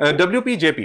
WPJP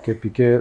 KPK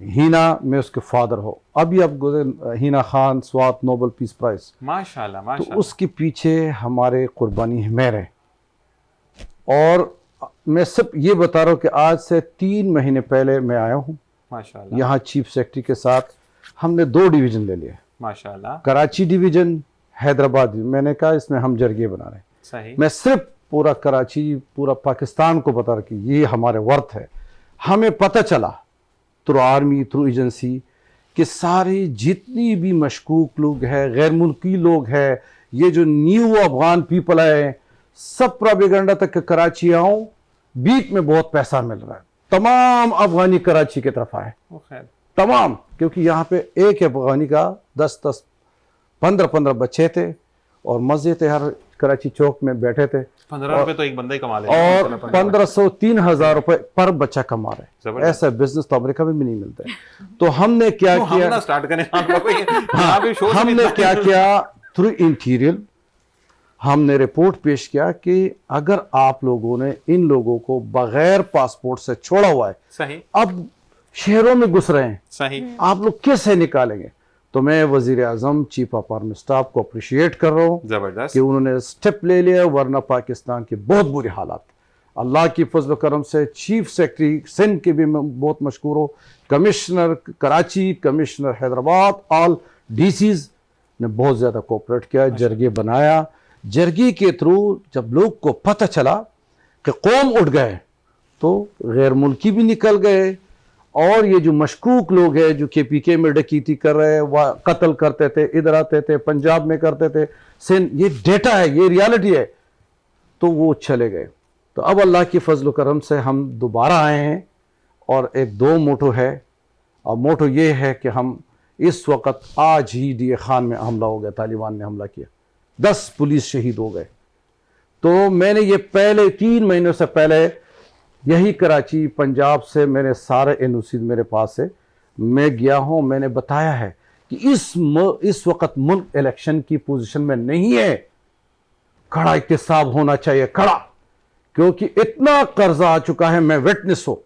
ہینا میں اس کے father ہو، ابھی اب ہینا خان سوات نوبل پیس پرائز، ماشاء اللہ تو ماشاء اللہ. اس کے پیچھے ہمارے قربانی ہے میرے. اور میں سب یہ بتا رہا ہوں کہ آج سے 3 مہینے پہلے میں آیا ہوں ماشاء اللہ یہاں چیف سیکرٹری کے ساتھ. ہم نے 2 ڈویژن لے لیے، ماشاء اللہ. Karachi division, Hyderabad division. میں نے کہا اس میں ہم جرگے بنا رہے ہیں. صحیح. میں صرف پورا کراچی، پورا پاکستان کو بتا رہا کہ یہ ہمارے ورتھ ہے. ہمیں پتہ چلا تھرو آرمی، تھرو ایجنسی، کہ سارے جتنی بھی مشکوک لوگ ہیں، غیر ملکی لوگ ہیں، یہ جو نیو افغان پیپل آئے، سب پروپیگنڈا تک کہ کراچی آؤں، بیچ میں بہت پیسہ مل رہا ہے. تمام افغانی کراچی کی طرف آئے، وہ خیر. تمام، کیونکہ یہاں پہ ایک افغانی کا 10 15 بچے تھے اور مزے تھے. ہر کراچی چوک میں بیٹھے تھے 15 روپے تو ایک بندہ ہی کما لے. اور 1500 3000 روپے پر بچہ کما رہے. زبردست. ایسا بزنس تو امریکہ میں بھی نہیں ملتا ہے. تو ہم نے کیا ہم کیا، نہ سٹارٹ کریں آپ لوگ یہاں پہ شو. ہم نے کیا کیا تھرو انٹیریل ہم نے رپورٹ پیش کیا کہ اگر آپ لوگوں نے ان لوگوں کو بغیر پاسپورٹ سے چھوڑا ہوا ہے، صحیح اب شہروں میں گھس رہے ہیں، صحیح. آپ لوگ کیسے نکالیں گے؟ تو میں وزیر اعظم، چیف آف آرمی اسٹاف کو اپریشیٹ کر رہا ہوں زبردست. کہ انہوں نے سٹیپ لے لیا، ورنہ پاکستان کی بہت بری حالات. اللہ کی فضل و کرم سے چیف سیکرٹری سندھ کے بھی میں بہت مشکور ہوں، کمشنر کراچی، کمشنر حیدرآباد، آل ڈی سیز نے بہت زیادہ کوپریٹ کیا. جرگے بنایا. جرگی کے تھرو جب لوگ کو پتہ چلا کہ قوم اٹھ گئے تو غیر ملکی بھی نکل گئے، اور یہ جو مشکوک لوگ ہیں جو KPK میں ڈکیتی کر رہے ہیں، قتل کرتے تھے، ادھر آتے تھے، پنجاب میں کرتے تھے، یہ ڈیٹا ہے، یہ ریالٹی ہے، تو وہ چلے گئے. تو اب اللہ کی فضل و کرم سے ہم دوبارہ آئے ہیں، اور ایک 2 موٹو ہے. اور موٹو یہ ہے کہ ہم اس وقت آج ہی ڈی اے خان میں حملہ ہو گیا، طالبان نے حملہ کیا، 10 پولیس شہید ہو گئے. تو میں نے یہ پہلے 3 مہینوں سے پہلے یہی کراچی پنجاب سے میرے سارے NOC میرے پاس ہے، میں گیا ہوں. میں نے بتایا ہے کہ اس وقت ملک الیکشن کی پوزیشن میں نہیں ہے، کھڑا احتساب ہونا چاہیے، کھڑا، کیونکہ اتنا قرضہ آ چکا ہے. میں وٹنس ہوں،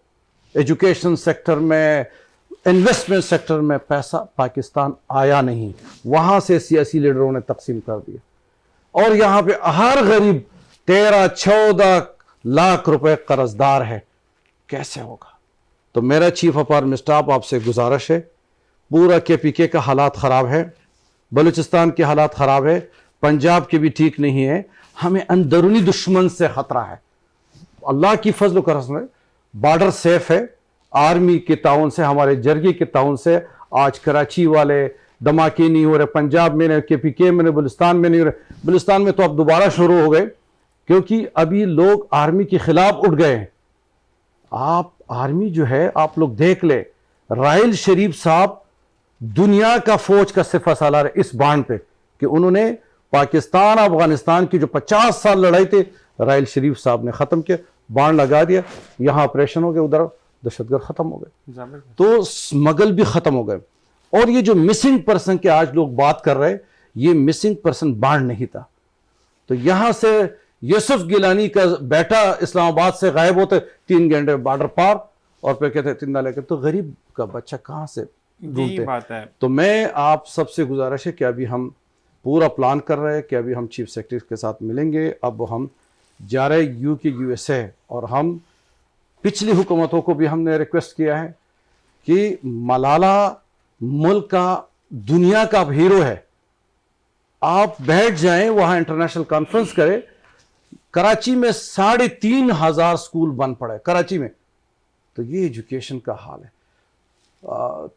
ایجوکیشن سیکٹر میں، انویسٹمنٹ سیکٹر میں پیسہ پاکستان آیا نہیں، وہاں سے سیاسی لیڈروں نے تقسیم کر دیا، اور یہاں پہ ہر غریب 13-14 لاکھ روپے قرض دار ہے. کیسے ہوگا؟ تو میرا چیف آف آرمی اسٹاف آپ سے گزارش ہے، پورا KPK کا حالات خراب ہے، بلوچستان کے حالات خراب ہے، پنجاب کے بھی ٹھیک نہیں ہے. ہمیں اندرونی دشمن سے خطرہ ہے. اللہ کی فضل و کرم سے بارڈر سیف ہے. آرمی کے تعاون سے، ہمارے جرگے کے تعاون سے آج کراچی والے دھماکے نہیں ہو رہے. پنجاب میں نہیں، KPK میں نہیں، بلوچستان میں نہیں ہو رہے. بلوچستان میں تو اب دوبارہ شروع ہو گئے، کیونکہ ابھی لوگ آرمی کے خلاف اٹھ گئے ہیں. آپ آرمی جو ہے، آپ لوگ دیکھ لیں، راحیل شریف صاحب دنیا کا فوج کا سپہ سالار ہے اس بانڈ پہ، کہ انہوں نے پاکستان افغانستان کی جو 50 سال لڑائی تھی، راحیل شریف صاحب نے ختم کیا، بانڈ لگا دیا، یہاں آپریشن ہو گئے، ادھر دہشت گرد ختم ہو گئے، تو اسمگل بھی ختم ہو گئے. اور یہ جو مسنگ پرسن کے آج لوگ بات کر رہے، یہ مسنگ پرسن بانڈ نہیں تھا. تو یہاں سے یوسف گیلانی کا بیٹا اسلام آباد سے غائب ہوتے 3 گھنٹے بارڈر پار، اور پھر کہتے تندہ لے کے، تو غریب کا بچہ کہاں سے ڈھونڈتے؟ بات ہے. تو میں آپ سب سے گزارش ہے کہ ابھی ہم پورا پلان کر رہے ہیں کہ ابھی ہم چیف سیکرٹری کے ساتھ ملیں گے. اب ہم جا رہے USA، اور ہم پچھلی حکومتوں کو بھی ہم نے ریکویسٹ کیا ہے کہ ملالہ ملک کا، دنیا کا اب ہیرو ہے، آپ بیٹھ جائیں وہاں انٹرنیشنل کانفرنس کریں. کراچی میں 3500 سکول بند پڑے کراچی میں. تو یہ ایجوکیشن کا حال ہے.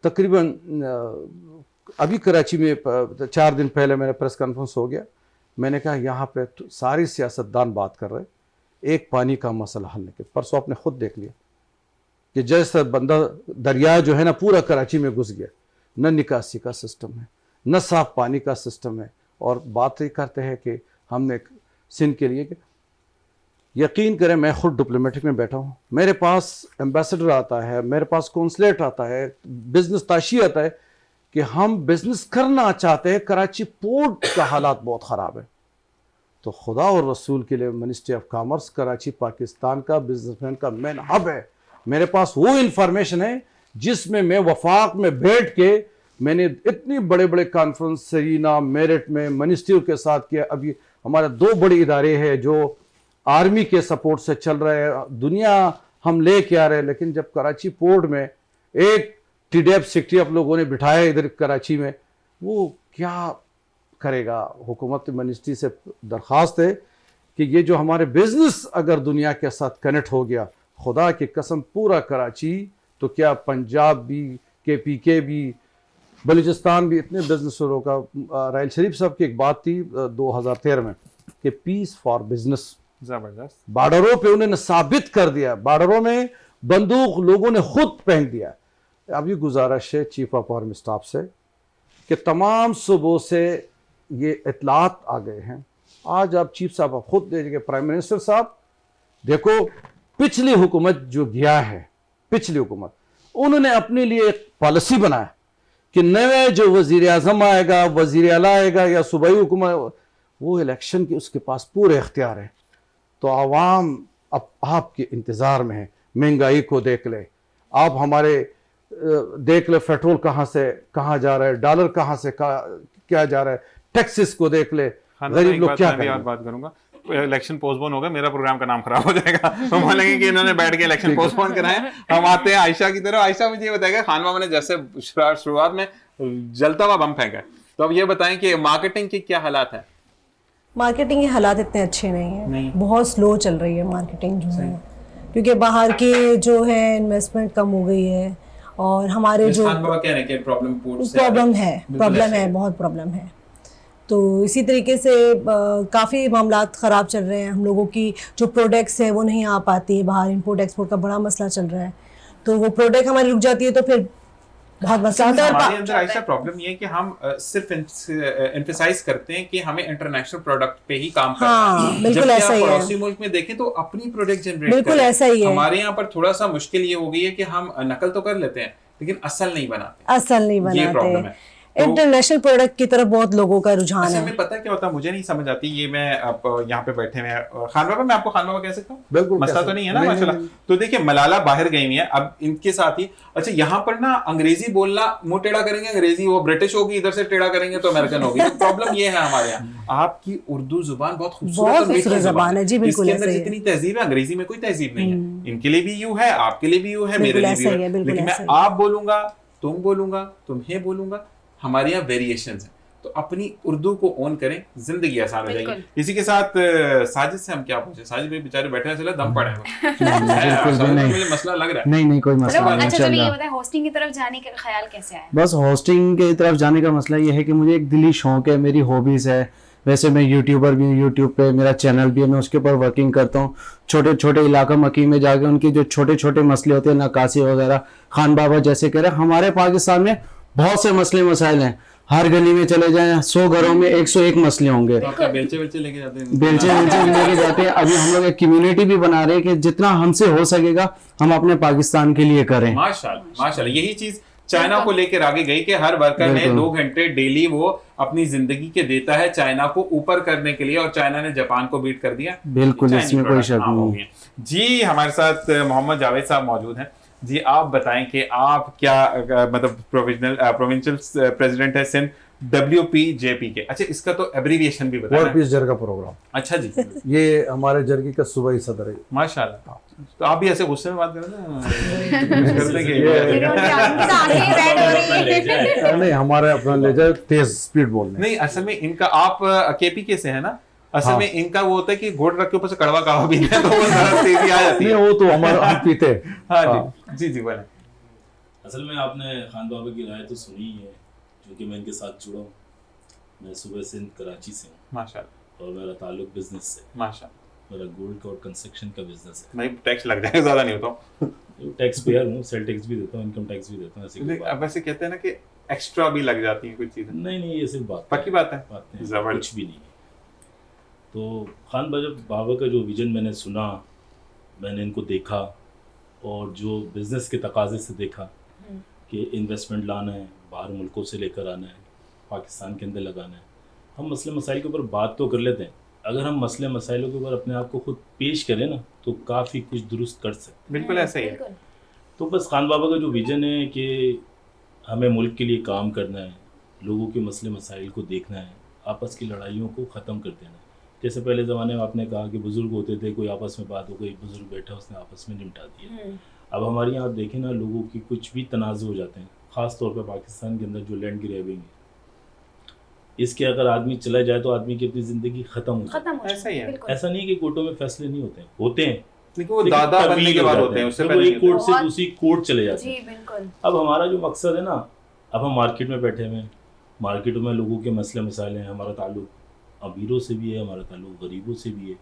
تقریباً ابھی کراچی میں 4 دن پہلے میرا پریس کانفرنس ہو گیا. میں نے کہا یہاں پہ ساری سیاستدان بات کر رہے، ایک پانی کا مسئلہ حل نہیں کیا. پرسوں آپ نے خود دیکھ لیا کہ جیسا بندہ دریا جو ہے نا پورا کراچی میں گھس گیا، نہ نکاسی کا سسٹم ہے، نہ صاف پانی کا سسٹم ہے. اور بات یہ کرتے ہیں کہ ہم نے سندھ کے لیے، کہ یقین کریں میں خود ڈپلومیٹک میں بیٹھا ہوں، میرے پاس ایمبیسڈر آتا ہے، میرے پاس کونسلیٹ آتا ہے، بزنس تاشی آتا ہے کہ ہم بزنس کرنا چاہتے ہیں، کراچی پورٹ کا حالات بہت خراب ہے. تو خدا اور رسول کے لیے ministry of commerce, Karachi Pakistan کا بزنس مین کا مین ہب ہے. میرے پاس وہ انفارمیشن ہے جس میں وفاق میں بیٹھ کے میں نے اتنی بڑے بڑے کانفرنس سرینا میرٹ میں منسٹریوں کے ساتھ کیا. ابھی ہمارے 2 بڑے ادارے ہیں جو آرمی کے سپورٹ سے چل رہے ہیں, دنیا ہم لے کے آ رہے ہیں. لیکن جب کراچی پورٹ میں ایک ٹی ڈی ایف سیکٹری آپ لوگوں نے بٹھایا ادھر کراچی میں, وہ کیا کرے گا؟ حکومت منسٹری سے درخواست ہے کہ یہ جو ہمارے بزنس اگر دنیا کے ساتھ کنیکٹ ہو گیا, خدا کی قسم پورا کراچی تو کیا پنجاب بھی, KPK بھی, بلوچستان بھی, اتنے بزنس کا. راحیل شریف صاحب کی ایک بات تھی 2013 میں کہ پیس فار بزنس, زبردست. بارڈروں پہ انہوں نے ثابت کر دیا, بارڈروں میں بندوق لوگوں نے خود پھینک دیا. ابھی گزارش ہے چیف آف آرمی اسٹاف سے کہ تمام صوبوں سے یہ اطلاعات آ گئے ہیں. آج آپ چیف صاحب خود دیکھیں گے, پرائم منسٹر صاحب دیکھو پچھلی حکومت جو گیا ہے, پچھلی حکومت انہوں نے اپنے لیے ایک پالیسی بنایا کہ نئے جو وزیر اعظم آئے گا, وزیر اعلیٰ آئے گا یا صوبائی حکومت, وہ الیکشن کے اس کے پاس پورے اختیار ہیں. تو عوام اب آپ کے انتظار میں ہے. مہنگائی کو دیکھ لے آپ, ہمارے دیکھ لے پیٹرول کہاں سے کہاں جا رہا ہے, ڈالر کہاں سے کیا جا رہا ہے, ٹیکسز کو دیکھ لے, غریب لوگ کیا کریں گے. بات کروں گا, الیکشن پوسٹ پون ہوگا, میرا پروگرام کا نام خراب ہو جائے گا. ہم بولیں گے کہ انہوں نے بیٹھ کے الیکشن پوسٹ پون کرائے. ہم آتے ہیں عائشہ کی طرف. عائشہ مجھے یہ بتائے گا, خان بابا نے جیسے شروعات میں جلتا ہوا بم پھینکا, تو اب یہ بتائیں کہ مارکیٹنگ کے کیا حالات ہیں؟ مارکیٹنگ کے حالات اتنے اچھے نہیں ہیں, بہت سلو چل رہی ہے مارکیٹنگ جو ہے, کیونکہ باہر کے جو ہے انویسٹمنٹ کم ہو گئی ہے. اور ہمارے جو پرابلم ہے بہت پرابلم ہے. تو اسی طریقے سے کافی معاملات خراب چل رہے ہیں. ہم لوگوں کی جو پروڈکٹس ہے وہ نہیں آ پاتی ہے باہر, امپورٹ ایکسپورٹ کا بڑا مسئلہ چل رہا ہے. تو وہ پروڈکٹ ہماری رک جاتی ہے تو پھر بہت مسئلہ ہوتا ہے. ہمارے اندر ایسا پرابلم یہ ہے کہ ہم صرف ایمفیسائز کرتے ہیں کہ ہمیں انٹرنیشنل پروڈکٹ پہ ہی کام کرنا ہے. بالکل ایسا ہی ہے. پڑوسی ملک میں دیکھیں تو اپنی پروڈکٹ جنریٹ کریں. بالکل ایسا ہی ہے. ہمارے یہاں پر تھوڑا سا مشکل یہ ہو گئی ہے کہ ہم نقل تو کر لیتے ہیں لیکن اصل نہیں بناتے. یہ پرابلم ہے. انٹرنیشنل پروڈکٹ کی طرف بہت لوگوں کا رجحان ہے. ہمیں پتہ کیا ہوتا ہے, مجھے نہیں سمجھ آتی یہ. میں اب یہاں پہ بیٹھے ہوئے ہیں خان بابا, میں آپ کو خان بابا کہہ سکتا ہوں؟ بالکل, مسئلہ تو نہیں ہے نا ماشاء اللہ. تو دیکھیں ملالہ باہر گئی ہوئی ہیں, اب ان کے ساتھ ہی اچھا یہاں پر نا انگریزی بولنا, منہ ٹیڑھا کریں گے انگریزی, وہ برٹش ہوگی, ادھر سے ٹیڑھا کریں گے تو امریکن ہوگی. پرابلم یہ ہے ہمارے یہاں. آپ کی اردو زبان بہت خوبصورت زبان ہے جی, بالکل. اس کے اندر جتنی تہذیب ہے انگریزی میں کوئی تہذیب نہیں ہے. ان کے لیے بھی یوں ہے, آپ کے لیے بھی یوں ہے, میرے لیے بھی ہے. لیکن میں آپ بولوں گا, تم بولوں گا, تمہیں بولوں گا, ہمارے یہاں ویریشنز ہیں. تو اپنی اردو کو اون کریں, زندگی آسان ہو جائے گی. اسی کے ساتھ ساجد سے ہم کیا پوچھیں, ساجد بھی بیچارے بیٹھے ہیں, چلے دم پڑے ہیں. مجھے مسئلہ لگ رہا ہے. نہیں کوئی مسئلہ نہیں. اچھا چلیے یہ بتائیں ہوسٹنگ کی طرف جانے کا خیال کیسے آیا؟ بس ہوسٹنگ کی طرف جانے کا مسئلہ یہ ہے کہ مجھے ایک دلی شوق ہے, میری ہابیز ہے. ویسے میں یوٹیوبر بھی ہوں, یوٹیوب پہ میرا چینل بھی ہے, میں اس کے اوپر ورکنگ کرتا ہوں. چھوٹے چھوٹے علاقہ مکی میں جا کے ان کے جو چھوٹے چھوٹے مسئلے ہوتے ہیں, نکاسی وغیرہ, خان بابا جیسے کہہ رہے ہیں, ہمارے پاکستان میں بہت سے مسئلے مسائل ہیں. ہر گلی میں چلے جائیں 100 گھروں میں 101 مسئلے ہوں گے. بیلچے لے کے جاتے ہیں, بیلچے لے کے جاتے ہیں. ابھی ہم لوگ ایک کمیونٹی بھی بنا رہے ہیں کہ جتنا ہم سے ہو سکے گا ہم اپنے پاکستان کے لیے کریں. ماشاءاللہ یہی چیز چائنا کو لے کر آگے گئی کہ ہر ورکر نے 2 گھنٹے ڈیلی وہ اپنی زندگی کے دیتا ہے چائنا کو اوپر کرنے کے لیے, اور چائنا نے جاپان کو بیٹ کر دیا. بالکل, اس میں کوئی شک نہیں. جی ہمارے ساتھ محمد جاوید صاحب موجود ہیں. جی آپ بتائیں کہ آپ کیا مطلب پروونشل پریزیڈنٹ ہے سندھ WPJP کے. اچھا اس کا تو ایبریویشن بھی بتائیں. World peace jirga programme. اچھا جی, یہ ہمارے جرگے کا صوبائی صدر ہے. ماشاءاللہ. تو آپ بھی ایسے غصے میں بات کریں نہیں, ہمارے اپنا لہجہ تیز سپیڈ بولنے. نہیں اصل میں ان کا, آپ KPK سے ہے نا, اصل میں ان کا وہ ہوتا ہے کہ گھوٹ رکھ کے اوپر سے کڑوا کہوا بھی ہے تو وہ ذرا تیزی آ جاتی ہے. وہ تو ہمارے ہم پیتے. ہاں جی جی بولیں. اصل میں آپ نے خان بابا کی رائے تو سنی ہی ہے, کیونکہ میں ان کے ساتھ جڑا ہوں. میں صوبہ سندھ کراچی سے ہوں ماشاءاللہ, اور میرا تعلق بزنس سے ماشاءاللہ. میرا گولڈ اور کنسٹرکشن کا بزنس ہے. میں ٹیکس لگ جائے گا, زیادہ نہیں ہوتا ہوں, ٹیکس پیئر ہوں, سیل ٹیکس بھی دیتا ہوں, انکم ٹیکس بھی دیتا ہوں. اب ویسے کہتے ہیں نا کہ ایکسٹرا بھی لگ جاتی ہیں کچھ چیزیں. نہیں یہ صرف بات پکی بات ہے, کچھ بھی نہیں ہے. تو خان بابا کا جو ویژن میں نے سنا, میں نے ان کو دیکھا, اور جو بزنس کے تقاضے سے دیکھا کہ انویسٹمنٹ لانا ہے, باہر ملکوں سے لے کر آنا ہے, پاکستان کے اندر لگانا ہے. ہم مسئلے مسائل کے اوپر بات تو کر لیتے ہیں, اگر ہم مسئلے مسائلوں کے اوپر اپنے آپ کو خود پیش کریں نا تو کافی کچھ درست کر سکتے. بالکل ایسا ہی ہے. تو بس خان بابا کا جو ویژن ہے کہ ہمیں ملک کے لیے کام کرنا ہے, لوگوں کے مسئلے مسائل کو دیکھنا ہے, آپس کی لڑائیوں کو ختم کر دینا ہے. جیسے پہلے زمانے میں آپ نے کہا کہ بزرگ ہوتے تھے, کوئی آپس میں بات ہو گئی, بزرگ بیٹھا اس نے آپس میں نمٹا دیا. اب ہمارے یہاں آپ دیکھیں نا, لوگوں کی کچھ بھی تنازع ہو جاتے ہیں, خاص طور پہ پاکستان کے اندر جو لینڈ گریبنگ ہے, اس کے اگر آدمی چلا جائے تو آدمی کی اپنی زندگی ختم ہو جائے. ایسا ہی ہے. ایسا نہیں کہ کورٹوں میں فیصلے نہیں ہوتے ہیں, ہوتے ہیں, لیکن وہ دادا بننے کے بعد ہوتے ہیں, اس سے پہلے ایک کورٹ سے دوسری کورٹ چلے جاتے ہیں. جی بالکل. اب ہمارا جو مقصد ہے نا, اب ہم مارکیٹ میں بیٹھے ہوئے ہیں, مارکیٹ میں لوگوں کے مسئلے مسائل ہیں, ہمارا تعلق امیروں سے بھی ہے, ہمارا تعلق غریبوں سے بھی ہے.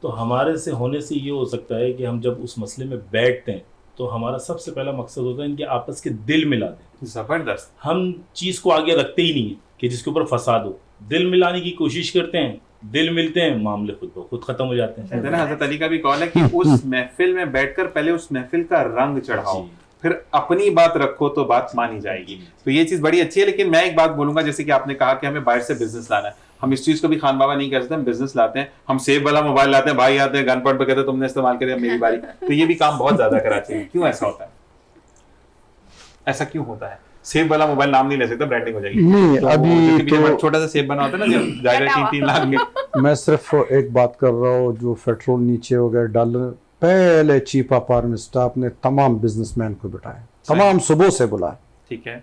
تو ہمارے سے ہونے سے یہ ہو سکتا ہے کہ ہم جب اس مسئلے میں بیٹھتے ہیں تو ہمارا سب سے پہلا مقصد ہوتا ہے ان کے آپس کے دل ملا دیں. زبردست. ہم چیز کو آگے رکھتے ہی نہیں ہیں کہ جس کے اوپر فساد ہو, دل ملانے کی کوشش کرتے ہیں, دل ملتے ہیں, معاملے خود بخود ختم ہو جاتے ہیں. حضرت علی کا بھی قول ہے کہ اس محفل میں بیٹھ کر پہلے اس محفل کا رنگ چڑھاؤ, پھر اپنی بات رکھو تو بات مانی جائے گی. تو یہ چیز بڑی اچھی ہے. لیکن میں ایک بات بولوں گا, جیسے کہ آپ نے کہا کہ ہمیں باہر سے بزنس لانا ہے, ہم اس چیز کو بھی خان بابا نہیں کہہ سکتے, ہم بزنس لاتے ہیں, ہم سیب والا موبائل لاتے ہیں, بھائی آتے ہیں گن پوائنٹ پہ کہتے ہیں تم نے استعمال کر دیا میری باری. تو یہ بھی کام بہت زیادہ کراچی میں. کیوں ایسا ہوتا ہے, ایسا کیوں ہوتا ہے؟ سیب والا موبائل نام نہیں لے سکتا, برانڈنگ ہو جائے گی. نہیں ابھی تو چھوٹا سا سیب بنا ہوتا ہے نا, جب جائے گا 3 لاکھ کے. میں صرف ایک بات کر رہا ہوں, جو پیٹرول نیچے ہو گیا ڈالر, پہلے چیف آف آرمی اسٹاف نے تمام بزنس مین کو بٹھایا, تمام صبح سے بلایا. ٹھیک ہے.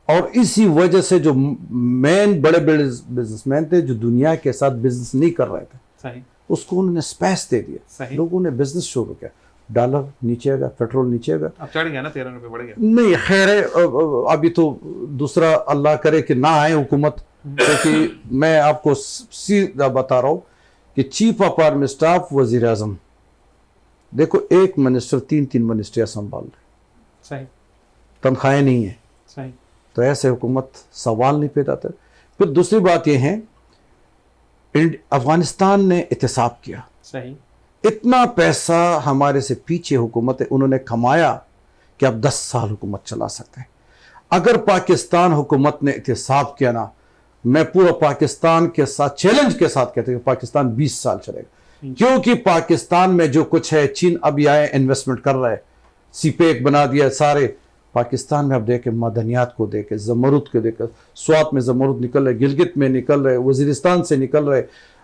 اور اسی وجہ سے جو مین بڑے بڑے بزنس مین تھے جو دنیا کے ساتھ بزنس نہیں کر رہے تھے, صحیح, اس کو انہوں نے اسپیس دے دیا. صحیح. لوگوں نے بزنس شروع کیا, ڈالر نیچے گیا, پیٹرول نیچے گیا. اب چڑھ گیا نا, 13 روپے بڑھ گیا. نہیں خیر ہے, ابھی تو دوسرا اللہ کرے کہ نہ آئے حکومت, کیونکہ میں آپ کو سیدھا بتا رہا ہوں کہ چیف آف آرمی اسٹاف وزیر اعظم, دیکھو ایک منسٹر 3 منسٹریاں سنبھال رہے, صحیح, تنخواہیں نہیں ہیں, صحیح. تو ایسے حکومت سوال نہیں پیدا تھا. پھر دوسری بات یہ ہے, افغانستان نے احتساب کیا, صحیح, اتنا پیسہ ہمارے سے پیچھے حکومت ہے, انہوں نے کمایا کہ اب 10 سال حکومت چلا سکتے ہیں. اگر پاکستان حکومت نے احتساب کیا نا, میں پورا پاکستان کے ساتھ چیلنج کے ساتھ کہتے ہیں کہ پاکستان 20 سال چلے گا. کیونکہ پاکستان میں جو کچھ ہے, چین ابھی آئے انویسٹمنٹ کر رہے, سی پیک بنا دیا سارے پاکستان میں. اب دیکھیں مدنیات کو دیکھیں, زمرد کو دیکھیں, سوات میں زمرد نکل رہے, گلگت میں نکل رہے, وزیرستان سے نکل رہے.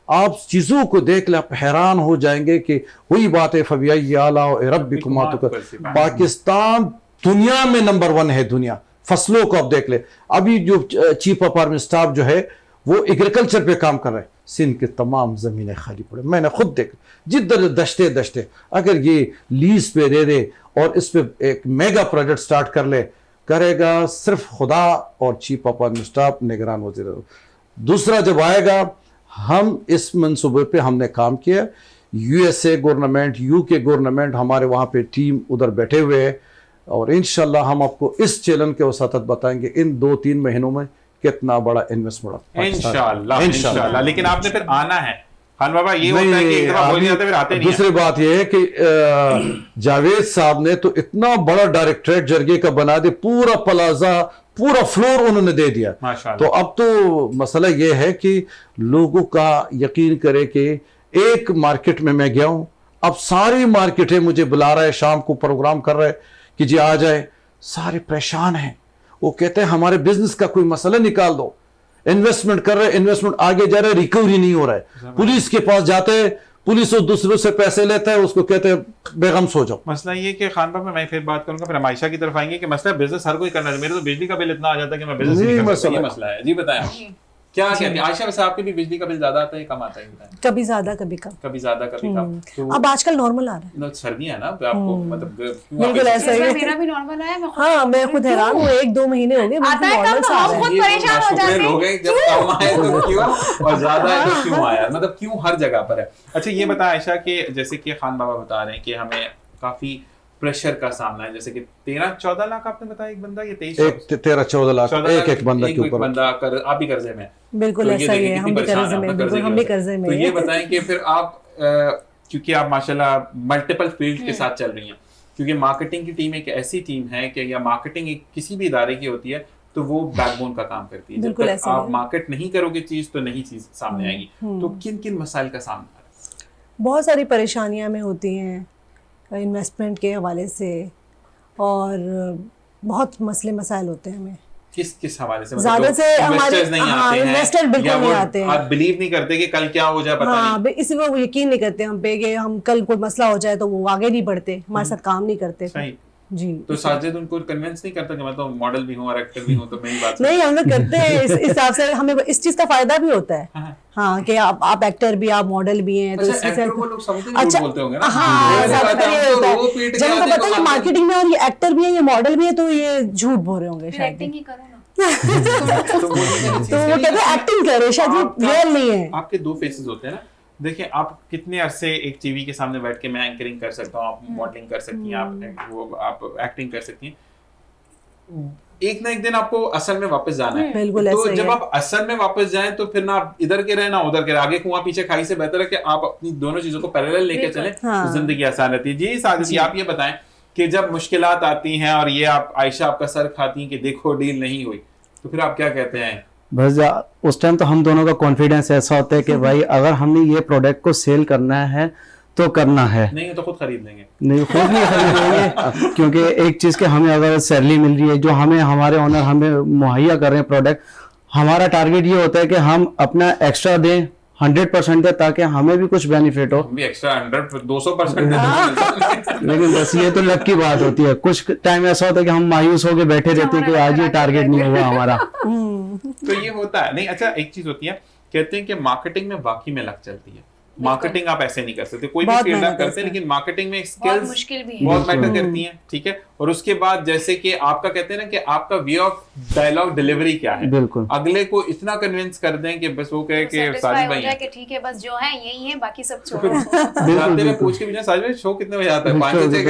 آپ چیزوں کو دیکھ لیں, آپ حیران ہو جائیں گے کہ وہی بات ہے فَبِأَيِّ آلَاءِ رَبِّكُمَا تُكَذِّبَانِ. پاکستان دنیا میں نمبر 1 ہے, دنیا فصلوں کو آپ دیکھ لیں. ابھی جو چیف آف آرمی اسٹاف جو ہے وہ ایگریکلچر پہ کام کر رہے ہیں, سندھ کے تمام زمینیں خالی پڑے, میں نے خود دیکھ جدھر دشتے, اگر یہ لیز پہ دے دے اور اس پہ ایک میگا پروجیکٹ سٹارٹ کر لے, کرے گا صرف خدا اور چیف آف آرمی اسٹاف نگران وزیر. دوسرا جب آئے گا, ہم اس منصوبے پہ ہم نے کام کیا, USA گورنمنٹ, UK گورنمنٹ, ہمارے وہاں پہ ٹیم ادھر بیٹھے ہوئے ہیں, اور انشاءاللہ ہم آپ کو اس چیلنج کے وسعت بتائیں گے ان 2-3 مہینوں میں کتنا بڑا انویسٹمنٹ. انشاءاللہ. لیکن آپ نے پھر آنا ہے خان بابا, یہ ہوتا ہے کہ ایک دفعہ بول جاتے پھر آتے نہیں. دوسری بات یہ ہے کہ جاوید صاحب نے تو اتنا بڑا ڈائریکٹریٹ جرگے کا بنا دیا, پورا پلازا, پورا فلور انہوں نے دے دیا. تو اب تو مسئلہ یہ ہے کہ لوگوں کا یقین کرے کہ ایک مارکیٹ میں گیا ہوں, اب ساری مارکیٹیں مجھے بلا رہے, شام کو پروگرام کر رہے کہ جی آ جائے, سارے پریشان ہیں. وہ کہتے ہیں ہمارے بزنس کا کوئی مسئلہ نکال دو, انویسٹمنٹ کر رہے, انویسٹمنٹ آگے جا رہے, ریکوری نہیں ہو رہا ہے. پولیس کے پاس جاتے ہیں, پولیس اس دوسروں سے پیسے لیتا ہے, اس کو کہتے ہیں بیغم سو جاؤ. مسئلہ یہ کہ خان بابا میں پھر بات کروں گا, پھر ہم عائشہ کی طرف آئیں گے کہ مسئلہ بزنس ہر کوئی کرنا ہے. میرے تو بجلی کا بل اتنا آ جاتا ہے کہ میں بزنس نہیں کر سکتا. یہ مسئلہ ہے. جی بتائیں کیا کہتے ہیں عائشہ, ویسے آپ کے بھی بجلی کا بل زیادہ آتا ہے کم آتا ہے؟ کبھی زیادہ کبھی کم, کبھی زیادہ کبھی کم. اب آج کل نارمل آ رہا ہے, سردیاں ہیں نا آپ کو, مطلب بالکل ایسا ہی. میرا بھی نارمل ہے. ہاں میں خود حیران ہوں, 1-2 مہینے ہو گئے آتا ہے کم تو ہم خود پریشان ہو جاتے ہیں. ہو گئے جب کم آئے تو کیوں, اور زیادہ ہے تو کیوں آیا, مطلب کیوں ہر جگہ پر ہے. اچھا یہ بتا عائشہ کہ جیسے کہ خان بابا بتا رہے ہیں کہ ہمیں کافی پریشر کا سامنا ہے, جیسے کہ 13-14 لاکھ آپ نے بتایا ایک بندہ, یہ 13-14 لاکھ ایک بندہ کے اوپر. بندہ آپ بھی قرضے میں. بالکل ایسا ہی ہے, ہم بھی قرضے میں, بالکل ہم بھی قرضے میں. تو یہ بتائیں کہ پھر آپ, کیونکہ آپ ماشاءاللہ ملٹیپل فیلڈ کے ساتھ چل رہی ہیں, کیونکہ مارکیٹنگ کی ٹیم ایک ایسی ٹیم ہے کہ, یا مارکیٹنگ ایک کسی بھی ادارے کی ہوتی ہے تو وہ بیک بون کا کام کرتی ہے. جب تک آپ مارکیٹ نہیں کرو گے چیز تو نہیں چیز سامنے آئے گی. تو کن کن مسائل کا سامنا ہے؟ بہت ساری پریشانیاں میں ہوتی ہیں انویسٹمنٹ کے حوالے سے, اور بہت مسئلے مسائل ہوتے ہیں ہمیں. کس حوالے سے؟ زیادہ سے ہمارے انویسٹر بالکل نہیں آتے ہیں. آپ بلیو نہیں کرتے کہ کل کیا ہو جائے پتہ نہیں. ہاں اس میں وہ یقین نہیں کرتے ہم پہ کہ ہم کل کوئی مسئلہ ہو جائے تو وہ آگے نہیں بڑھتے, ہمارے ساتھ کام نہیں کرتے. صحیح جی. تو ساجد ان کو کنونس نہیں کرتا کہ میں تو ماڈل بھی ہوں اور ایکٹر بھی ہوں تو میری بات نہیں, ہم لوگ کرتے ہیں اس حساب سے, ہمیں اس چیز کا فائدہ بھی ہوتا ہے. ہاں کہ آپ ایکٹر بھی, آپ ماڈل بھی ہیں, تو اس سے اچھا ہاں جب ان کو پتا ہے مارکیٹنگ میں اور یہ ایکٹر بھی ہے یہ ماڈل بھی ہے تو یہ جھوٹ بول رہے ہوں گے شاید. ایکٹنگ ہی کرو نا. تو وہ کہتے ہیں ایکٹنگ کرے, شاید یہ ریئل نہیں ہے. آپ کے دو فیسز ہوتے ہیں نا. دیکھیں آپ کتنے عرصے ایک ٹی وی کے سامنے بیٹھ کے میں اینکرنگ کر سکتا ہوں, آپ ماڈلنگ کر سکتی ہیں, آپ ایکٹنگ کر سکتی ہیں, ایک نہ ایک دن آپ کو اصل میں واپس جانا ہے. تو جب آپ اصل میں واپس جائیں تو پھر نہ آپ ادھر کے رہے نہ ادھر کے رہے, آگے کنواں پیچھے کھائی سے بہتر ہے کہ آپ اپنی دونوں چیزوں کو پیرالل لے کے چلیں تو زندگی آسان رہتی ہے. جی ساجد جی آپ یہ بتائیں کہ جب مشکلات آتی ہیں اور یہ آپ عائشہ آپ کا سر کھاتی ہیں کہ دیکھو ڈیل نہیں ہوئی, تو پھر آپ کیا کہتے ہیں؟ بس اس ٹائم تو ہم دونوں کا کانفیڈینس ایسا ہوتا ہے کہ بھائی اگر ہم نے یہ پروڈکٹ کو سیل کرنا ہے تو کرنا ہے, نہیں تو خود خرید لیں گے. نہیں خود نہیں خرید لیں گے, کیونکہ ایک چیز کہ ہمیں اگر سیلری مل رہی ہے جو ہمیں ہمارے آنر ہمیں مہیا کر رہے ہیں پروڈکٹ, ہمارا ٹارگیٹ یہ ہوتا ہے کہ ہم اپنا ایکسٹرا دیں 100% دیں تاکہ ہمیں بھی کچھ بینیفٹ ہو. ایکسٹرا 100-200% لیکن بس یہ تو لک کی بات ہوتی ہے. کچھ ٹائم ایسا ہوتا ہے کہ ہم مایوس ہو کے بیٹھے رہتے ہیں کہ آج یہ ٹارگیٹ نہیں ہوا ہمارا. تو یہ ہوتا ہے. نہیں اچھا ایک چیز ہوتی ہے, کہتے ہیں کہ مارکیٹنگ میں واقعی میں لگ چلتی ہے. مارکیٹنگ آپ ایسے نہیں کر سکتے, کوئی بھی فیلڈ آپ کرتے ہیں, لیکن مارکیٹنگ میں اسکلز بہت میٹر کرتی ہیں. ٹھیک ہے, اور اس کے بعد جیسے کہ آپ کا کہتے ہیں نا کہ آپ کا وے آف ڈائلاگ ڈیلیوری کیا ہے, بالکل اگلے کو اتنا کنونس کر دیں کہ بس وہ کہے کہ ساجد بھائی کہ ٹھیک ہے بس جو ہے یہی ہے باقی سب چھوڑو. جاتے ہوئے پوچھ کے بھی ساجد بھائی شو کتنے بجے آتا ہے, 5 بجے.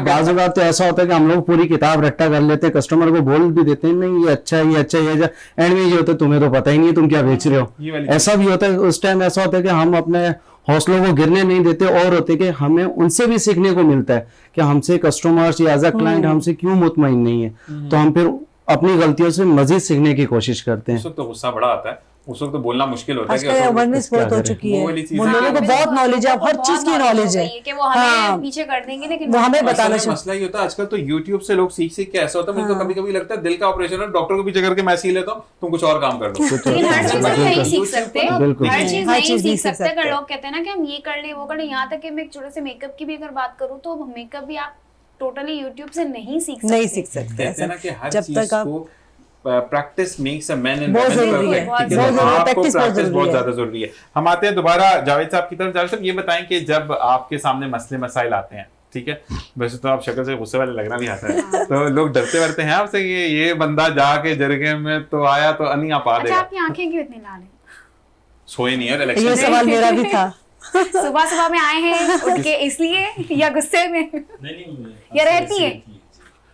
بعض اوقات تو ایسا ہوتا ہے کہ ہم لوگ پوری کتاب رٹا کر لیتے ہیں, کسٹمر کو بول بھی دیتے ہیں نہیں یہ اچھا ہے یہ اچھا ہے, اینڈ میں یہ ہوتا ہے تمہیں تو پتہ ہی نہیں تم کیا بیچ رہے ہو. ایسا بھی ہوتا ہے اس ٹائم, ایسا ہوتا ہے کہ ہم اپنے حوصلوں کو گرنے نہیں دیتے, اور ہوتے کہ ہمیں ان سے بھی سیکھنے کو ملتا ہے کہ ہم سے کسٹمرز یا ایز اے کلائنٹ ہم سے کیوں مطمئن نہیں ہے, تو ہم پھر اپنی غلطیوں سے مزید سیکھنے کی کوشش کرتے ہیں. اس وقت تو غصہ بڑا آتا ہے, اس وقت تو بولنا مشکل ہوتا ہے کہ اویئرنیس بہت ہو چکی ہے, وہ لوگوں کو بہت نالج ہے, ہر چیز کی نالج ہے کہ وہ ہمیں پیچھے کر دیں گے, لیکن وہ ہمیں بتانا چاہیے. مسئلہ یہ ہوتا ہے آج کل تو یوٹیوب سے لوگ سیکھ سیکھ کے ایسا ہوتا ہے, مجھے تو کبھی کبھی لگتا ہے دل کا آپریشن ہے, ڈاکٹر کو پیچھے کر کے میں سی لیتا ہوں, تم کچھ اور کام کر لو. لیکن ہر چیز نہیں سیکھ سکتے, ہر چیز ہر نہیں چیز سیکھ سکتے. اگر لوگ کہتے ہیں نا کہ ہم یہ کر لیں وہ کر لیں, یہاں تک کہ میں ایک چھوٹے سے میک اپ کی بھی اگر بات کروں تو میک اپ بھی آپ ٹوٹلی یوٹیوب سے نہیں سیکھ سکتے. کہتے ہیں نا کہ ہر جب چیز تک آپ کو practice makes a man and بہت ضروری ہے, آپ کو پریکٹس بہت زیادہ ضروری ہے. ہم آتے ہیں دوبارہ جاوید صاحب کی طرف. جاوید صاحب یہ بتائیں کہ جب آپ کے سامنے مسئلے مسائل آتے ہیں, ٹھیک ہے, ویسے تو آپ شکل سے غصے والے لگنا بھی آتا ہے, تو لوگ ڈرتے ورتے ہیں آپ سے کہ یہ بندہ جا کے جرگے میں تو آیا تو انیا پا دے گا. آپ کی آنکھیں کیوں اتنی لال ہیں؟ سوئے نہیں ہے, یہ سوال میرا بھی تھا. صبح میں آئے ہیں اٹھ کے اس لیے یا غصے میں یا رہتی ہے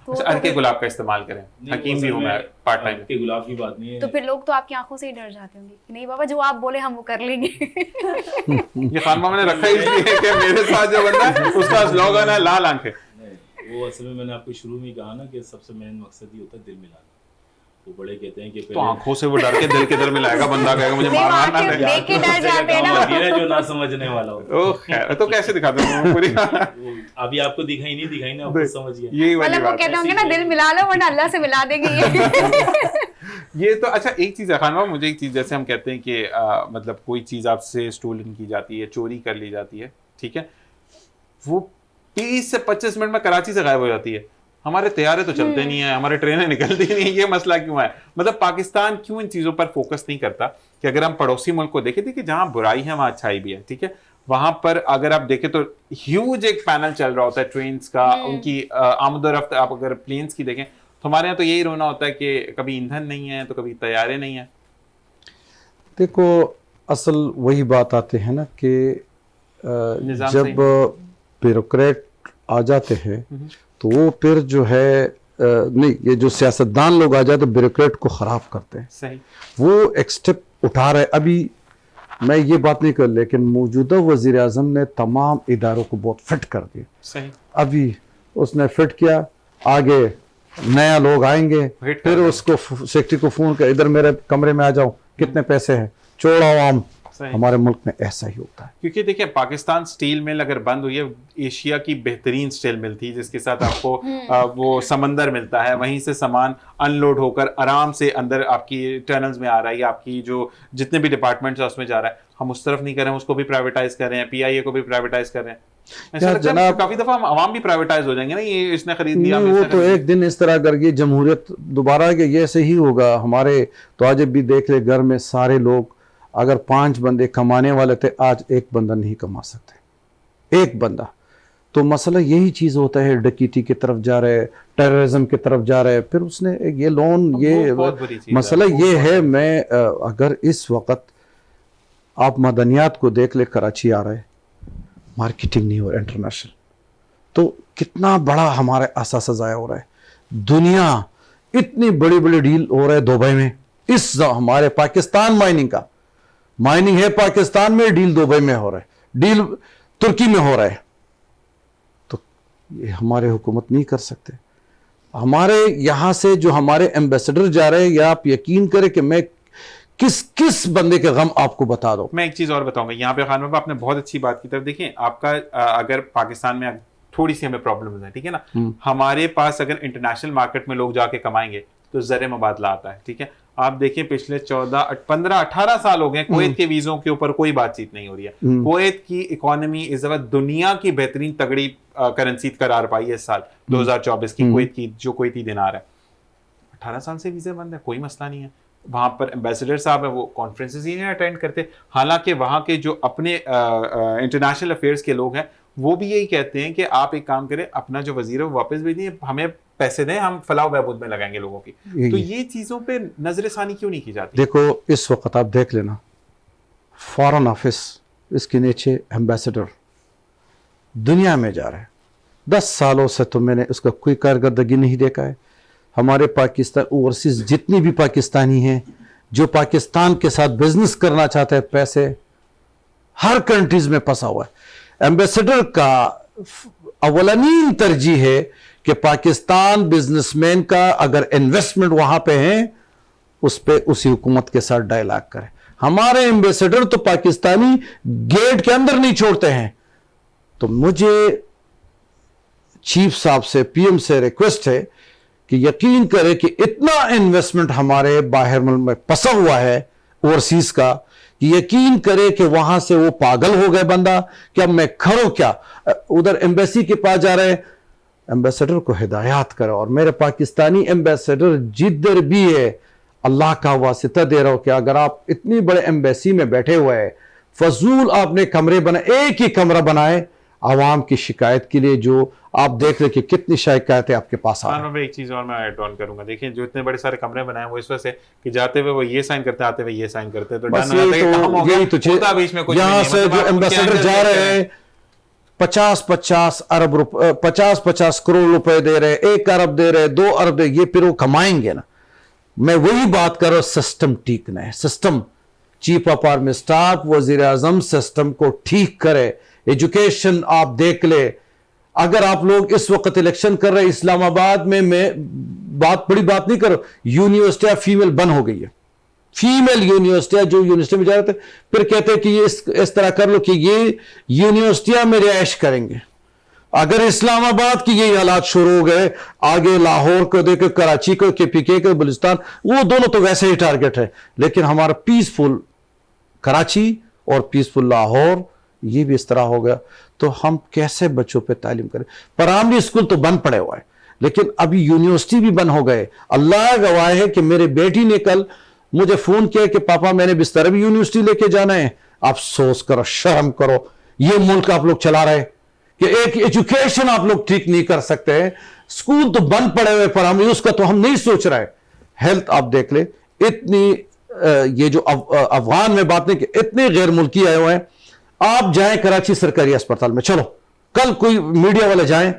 ارکے گلاب کا استعمال کریں, حکیم بھی ہوں میں پارٹ ٹائم. کے گلاب کی بات نہیں ہے, تو پھر لوگ تو آپ کی آنکھوں سے ہی ڈر جاتے ہوں گے نہیں بابا جو آپ بولے ہم وہ کر لیں گے. یہ خان ماما نے رکھا ہی اس لیے کہ میرے ساتھ جو بندہ ہے اس کا سلوگن ہے لال آنکھیں. وہ اصل میں نے آپ کو شروع میں کہا نا کہ سب سے مین مقصد یہ ہوتا ہے دل ملانا. وہ بڑے کہتے ہیں کہ تو آنکھوں سے وہ ڈر کے دل کے دل ملائے گا, بندہ کہے گا مجھے مارنا ہے, دیکھ کے ڈر جاتے ہیں نا, جو نہ سمجھنے والا ہو. او خیر تو کیسے دکھاتے ہیں پوری, ابھی آپ کو دکھائی نا, آپ کو سمجھ گئے. یہی والی مطلب وہ کہتے ہوں گے نا دل ملا لو ورنہ اللہ سے ملا دیں گے. یہ تو اچھا ایک چیز ہے خان بابا, مجھے ایک چیز جیسے ہم کہتے ہیں کہ مطلب کوئی چیز آپ سے اسٹولن کی جاتی ہے, چوری کر لی جاتی ہے, ٹھیک ہے, وہ 30 سے 25 منٹ میں کراچی سے غائب ہو جاتی ہے. ہمارے طیارے تو چلتے نہیں ہیں, ہمارے ٹرینیں نکلتی نہیں, یہ مسئلہ کیوں ہے؟ مطلب پاکستان کیوں ان چیزوں پر فوکس نہیں کرتا کہ اگر ہم پڑوسی ملک کو دیکھیں کہ جہاں برائی ہے وہاں اچھائی بھی ہے, ٹھیک ہے, وہاں پر اگر آپ دیکھیں تو ہیوج ایک پینل چل رہا ہوتا ہے ٹرینز کا, ان کی آمد و رفت. آپ اگر پلینز کی دیکھیں تو ہمارے یہاں تو یہی رونا ہوتا ہے کہ کبھی ایندھن نہیں ہے تو کبھی طیارے نہیں ہیں. دیکھو اصل وہی بات آتے ہیں نا کہ جب بیوروکریٹ آ جاتے ہیں تو وہ پھر جو ہے نہیں, یہ جو سیاستدان لوگ آ جائے تو بیوروکریٹ کو خراب کرتے ہیں. صحیح, وہ ایک سٹیپ اٹھا رہے. ابھی میں یہ بات نہیں کر, لیکن موجودہ وزیر اعظم نے تمام اداروں کو بہت فٹ کر دیا. صحیح, ابھی اس نے فٹ کیا, آگے نیا لوگ آئیں گے, پھر اس کو سیکرٹری کو فون کر ادھر میرے کمرے میں آ جاؤ, کتنے پیسے ہیں, چھوڑو عوام, ہمارے ملک میں ایسا ہی ہوتا ہے. کیونکہ دیکھیں پاکستان اسٹیل مل اگر بند ہوئی ہے, ایشیا کی بہترین اسٹیل مل تھی جس کے ساتھ آپ کو وہ سمندر ملتا ہے, وہیں سے سامان ان لوڈ ہو کر آرام سے اندر آپ کی ٹرنلز میں آ رہا ہے, یا آپ کی جو جتنے بھی ڈپارٹمنٹس ہیں اس میں جا رہا ہے. ہم اس طرف نہیں کر رہے ہیں, اس کو بھی پرائیویٹائز کر رہے ہیں, پی آئی اے کو بھی پرائیویٹائز کر رہے ہیں. جناب کافی دفعہ عوام بھی پرائیویٹائز ہو جائیں گے نا, یہ اس نے خرید لیا, وہ تو ایک دن اس طرح کر کے جمہوریت دوبارہ کہ یہ ایسے ہی ہوگا. ہمارے تو آج بھی دیکھ لے گھر میں سارے لوگ اگر 5 بندے کمانے والے تھے, آج 1 بندہ نہیں کما سکتے, 1 بندہ. تو مسئلہ یہی چیز ہوتا ہے, ڈکیتی کی طرف جا رہے, ٹیررزم کی طرف جا رہے. پھر اس نے یہ لون, یہ مسئلہ یہ ہے. میں اگر اس وقت آپ مدنیات کو دیکھ لے, کراچی آ رہے, مارکیٹنگ نہیں ہو رہا انٹرنیشنل, تو کتنا بڑا ہمارا اثاثہ ضائع ہو رہا ہے. دنیا اتنی بڑی بڑی ڈیل ہو رہا ہے دبئی میں, اس ہمارے پاکستان مائننگ ہے پاکستان میں, ڈیل دبئی میں ہو رہا ہے, ڈیل ترکی میں ہو رہا ہے. تو یہ ہمارے حکومت نہیں کر سکتے. ہمارے یہاں سے جو ہمارے ایمبیسڈر جا رہے ہیں, یا آپ یقین کریں کہ میں کس بندے کے غم آپ کو بتا دو. میں ایک چیز اور بتاؤں گا یہاں پہ خان بابا, آپ نے بہت اچھی بات کی. طرف دیکھیں آپ کا اگر پاکستان میں تھوڑی سی ہمیں پرابلمز ہیں, ٹھیک ہے نا, ہمارے پاس اگر انٹرنیشنل مارکیٹ میں لوگ جا کے کمائیں گے تو زر مبادلہ آتا ہے, ٹھیک ہے. آپ دیکھیں پچھلے 14 15 18 سال ہو گئے کویت کے ویزوں کے اوپر کوئی بات چیت نہیں ہو رہی ہے. کویت کی اکانومی اس وقت دنیا کی بہترین تگڑی کرنسی قرار پائی ہے اس سال 2024 کی. کویت کی جو کویتی دینار ہے, 18 سال سے ویزے بند ہے, کوئی مسئلہ نہیں ہے. وہاں پر ایمبیسڈر صاحب ہیں, وہ کانفرنسز ہی نہیں اٹینڈ کرتے. حالانکہ وہاں کے جو اپنے انٹرنیشنل افیئرس کے لوگ ہیں وہ بھی یہی کہتے ہیں کہ آپ ایک کام کریں, اپنا جو وزیر ہے وہ واپس بھیجیں, ہمیں پیسے دیں, ہم فلاح و بہبود میں لگائیں گے لوگوں کی. تو یہ چیزوں پہ نظر ثانی کیوں نہیں کی جاتی؟ دیکھو اس وقت آپ دیکھ لینا, فارن آفس اس کے نیچے ایمبیسڈر دنیا میں جا رہا ہے. 10 سالوں سے تو میں نے اس کا کوئی کارکردگی نہیں دیکھا ہے. ہمارے پاکستان اوورسیز جتنی بھی پاکستانی ہیں جو پاکستان کے ساتھ بزنس کرنا چاہتے ہیں, پیسے ہر کنٹریز میں پھنسا ہوا ہے. ایمبیسڈر کا اولین ترجیح ہے کہ پاکستان بزنس مین کا اگر انویسٹمنٹ وہاں پہ ہیں, اس پہ اسی حکومت کے ساتھ ڈائلاگ کرے. ہمارے ایمبیسڈر تو پاکستانی گیٹ کے اندر نہیں چھوڑتے ہیں. تو مجھے چیف صاحب سے, پی ایم سے ریکویسٹ ہے کہ یقین کرے کہ اتنا انویسٹمنٹ ہمارے باہر ملک میں پسا ہوا ہے اوورسیز کا, کہ یقین کرے کہ وہاں سے وہ پاگل ہو گئے بندہ کہ اب میں کھڑوں کیا. ادھر ایمبیسی کے پاس جا رہے, ایمبیسڈر کو ہدایات کرو. اور میرے پاکستانی ایمبیسڈر جدھر بھی ہے, اللہ کا واسطہ دے رہا ہو کہ اگر آپ اتنی بڑے ایمبیسی میں بیٹھے ہوئے ہیں, فضول آپ نے کمرے بنائے, ایک ہی کمرہ بنائے عوام کی شکایت کے لیے, جو آپ دیکھ رہے کہ کتنی شکایتیں آپ کے پاس آ رہی ہیں. میں ایک چیز اور میں ایڈ آن کروں گا. دیکھیں جو اتنے بڑے سارے کمرے بنائے وہ اس وجہ سے کہ جاتے ہوئے وہ یہ سائن کرتے, آتے ہوئے یہ سائن کرتے, تو یہاں سے جو ایمبیسڈر جا رہے ہیں 50 کروڑ روپے دے رہے, 1 ارب دے رہے, 2 ارب دے, یہ پھر وہ کمائیں گے نا. میں وہی بات کر رہا ہوں, سسٹم ٹھیک نہ ہے. System, chief of army staff, وزیر اعظم سسٹم کو ٹھیک کرے. ایجوکیشن آپ دیکھ لے, اگر آپ لوگ اس وقت الیکشن کر رہے اسلام آباد میں بڑی بات نہیں کر رہا, یونیورسٹیاں فیمیل بند ہو گئی ہے. فیمیل یونیورسٹیاں جو یونیورسٹی میں جا رہے تھے, پھر کہتے ہیں کہ یہ اس طرح کر لو کہ یہ یونیورسٹیاں میں رہائش کریں گے. اگر اسلام آباد کی یہی حالات شروع ہو گئے, آگے لاہور کو دیکھو, کراچی کو, کے پی کے بلوچستان, وہ دونوں تو ویسے ہی ٹارگٹ ہے. لیکن ہمارا پیسفل کراچی اور پیسفل لاہور, یہ بھی اس طرح ہو گیا. تو ہم کیسے بچوں پہ تعلیم کریں؟ پرائمری اسکول تو بند پڑے ہوا ہے, لیکن ابھی یونیورسٹی بھی بند ہو گئے. اللہ گواہ ہے کہ میرے بیٹی نے کل مجھے فون کیا کہ پاپا میں نے بستر بھی یونیورسٹی لے کے جانا ہے. افسوس کرو, شرم کرو, یہ ملک آپ لوگ چلا رہے کہ ایک ایجوکیشن آپ لوگ ٹھیک نہیں کر سکتے. اسکول تو بند پڑے ہوئے پرائمری, اس کا تو ہم نہیں سوچ رہے. ہیلتھ آپ دیکھ لیں, اتنی یہ جو افغان میں بات نہیں کہ اتنے غیر ملکی آئے ہوئے ہیں. آپ جائیں کراچی سرکاری اسپتال میں, چلو کل کوئی میڈیا والے جائیں,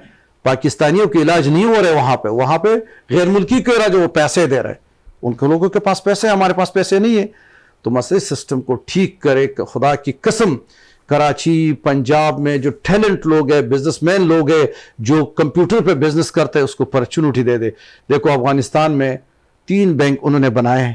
پاکستانیوں کے علاج نہیں ہو رہے وہاں پہ غیر ملکی کے علاج, وہ پیسے دے رہے. ان کے لوگوں کے پاس پیسے, ہمارے پاس پیسے نہیں ہیں. تو مسئلے سسٹم کو ٹھیک کرے. خدا کی قسم, کراچی پنجاب میں جو ٹیلنٹ لوگ ہیں, بزنس مین لوگ ہیں, جو کمپیوٹر پہ بزنس کرتے ہیں, اس کو اپرچونٹی دے دے. دیکھو افغانستان میں 3 بینک انہوں نے بنائے ہیں,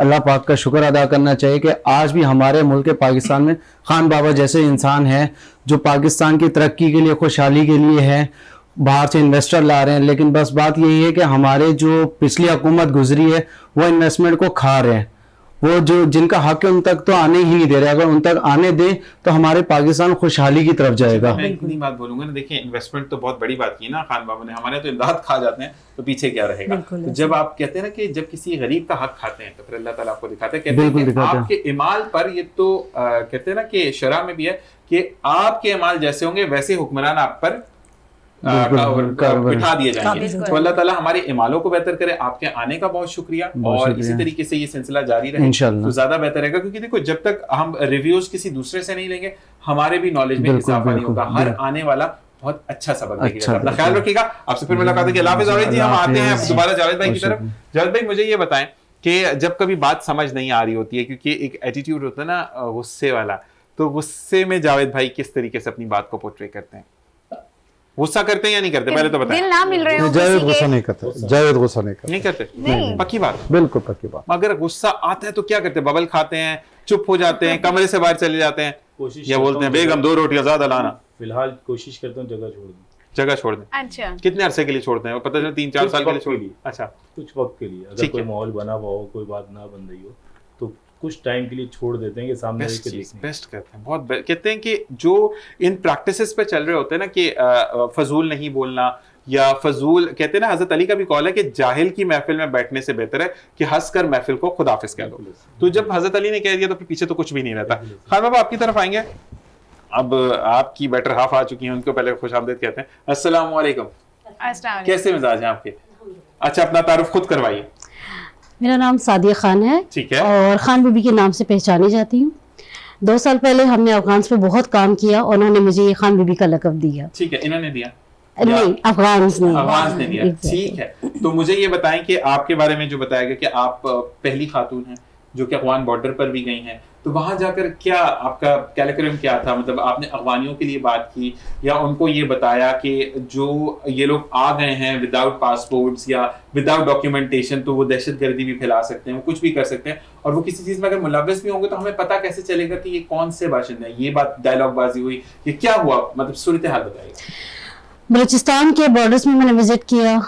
اللہ پاک کا شکر ادا کرنا چاہیے کہ آج بھی ہمارے ملک پاکستان میں خان بابا جیسے انسان ہیں جو پاکستان کی ترقی کے لیے، خوشحالی کے لیے ہے، باہر سے انویسٹر لا رہے ہیں، لیکن بس بات یہی ہے کہ ہمارے جو پچھلی حکومت گزری ہے وہ انویسٹمنٹ کو کھا رہے ہیں، وہ جو جن کا حق ہے ان تک تو آنے ہی نہیں دے رہے. اگر ان تک آنے دیں تو ہمارے پاکستان خوشحالی کی طرف جائے گا. میں اتنی بات بولوں گا نا، دیکھیں انویسٹمنٹ تو بہت بڑی بات کی نا خان بابا نے، ہمارے تو امداد کھا جاتے ہیں تو پیچھے کیا رہے گا. تو جب آپ کہتے ہیں نا کہ جب کسی غریب کا حق کھاتے ہیں تو پھر اللہ تعالیٰ آپ کو دکھاتے ہیں، کہتے ہیں کہ آپ کے اعمال پر، یہ تو کہتے ہیں نا کہ شرع میں بھی ہے کہ آپ کے اعمال جیسے ہوں گے ویسے حکمران آپ پر بٹھا دیے جائیں گے. تو اللہ تعالیٰ ہمارے اعمالوں کو بہتر کرے. آپ کے آنے کا بہت شکریہ، اور اسی طریقے سے یہ سلسلہ جاری رہے تو زیادہ بہتر رہے گا، کیونکہ دیکھو جب تک ہم ریویوز کسی دوسرے سے نہیں لیں گے ہمارے بھی نالج میں اضافہ نہیں ہوگا. ہر آنے والا بہت اچھا سبق دے گا. اپنا خیال رکھیے گا. آپ سے پھر ملاقات ہوگی. اللہ حافظ. جی ہم آتے ہیں دوبارہ جاوید بھائی کی طرف. جاوید بھائی مجھے یہ بتائیں کہ جب کبھی بات سمجھ نہیں آ رہی ہوتی ہے، کیونکہ ایک ایٹیٹیوڈ ہوتا ہے نا غصے والا، تو غصے میں جاوید بھائی کس طریقے سے اپنی بات کو پورٹری کرتے ہیں؟ غصہ کرتے ہیں یا نہیں کرتے؟ پہلے تو بتائیں. دل نہ مل رہے ہو جاوید غصہ نہیں کرتے. جاوید غصہ نہیں کرتے. پکی بات. بالکل پکی بات. اگر غصہ آتا ہے تو کیا کرتے ہیں؟ ببل کھاتے ہیں، چپ ہو جاتے ہیں، کمرے سے باہر چلے جاتے ہیں، یا بولتے ہیں بیگم 2 روٹیاں زیادہ لانا؟ فی الحال کوشش کرتا ہوں جگہ چھوڑ دوں. جگہ چھوڑ دیں. اچھا کتنے عرصے کے لیے چھوڑتے ہیں؟ پتہ چلا 3-4 سال کے لیے چھوڑ. اچھا کچھ وقت کے لیے، اگر کوئی ماحول بنا ہوا ہو، کوئی بات نہ بن رہی ہو تو کچھ ٹائم کے لیے چھوڑ دیتے ہیں کہ سامنے بیسٹ کرتے ہیں. بہت کہتے ہیں کہ جو ان پریکٹسز پہ چل رہے ہوتے ہیں نا کہ فضول نہیں بولنا، یا فضول کہتے ہیں نا، حضرت علی کا بھی قول ہے کہ جاہل کی محفل میں بیٹھنے سے بہتر ہے کہ ہنس کر محفل کو خداحافظ کہہ دو. تو جب حضرت علی نے کہہ دیا تو پھر پیچھے تو کچھ بھی نہیں رہتا. خان بابا آپ کی طرف آئیں گے. اب آپ کی بیٹر ہاف آ چکی ہیں، ان کو پہلے خوش آمدید کہتے ہیں. السلام علیکم. کیسے مزاج ہیں آپ کے؟ اچھا اپنا تعارف خود کروائیے. میرا نام سعدیہ خان ہے اور خان بی بی کے نام سے پہچانی جاتی ہوں. 2 سال پہلے ہم نے افغانس پہ بہت کام کیا اور انہوں نے مجھے یہ خان بی بی کا لقب دیا. ٹھیک ہے، انہوں نے دیا نہیں، افغانس نے دیا. ٹھیک ہے، تو مجھے یہ بتائیں کہ آپ کے بارے میں جو بتایا گیا کہ آپ پہلی خاتون ہیں جو کہ افغان بارڈر پر بھی گئی ہیں، تو وہاں جا کر کیا آپ کا کیریکلم کیا تھا؟ مطلب آپ نے افغانیوں کے لیے بات کی یا ان کو یہ بتایا کہ جو یہ لوگ آ گئے ہیں وداؤٹ پاسپورٹس یا وداؤٹ ڈاکیومنٹیشن تو وہ دہشت گردی بھی پھیلا سکتے ہیں، وہ کچھ بھی کر سکتے ہیں، اور وہ کسی چیز میں اگر ملوث بھی ہوں گے تو ہمیں پتہ کیسے چلے گا کہ یہ کون سے باشندے ہیں؟ یہ بات ڈائلاگ بازی ہوئی، یہ کیا ہوا؟ مطلب صورتحال بتائیے. بلوچستان کے بارڈرز میں نے وزٹ کیا.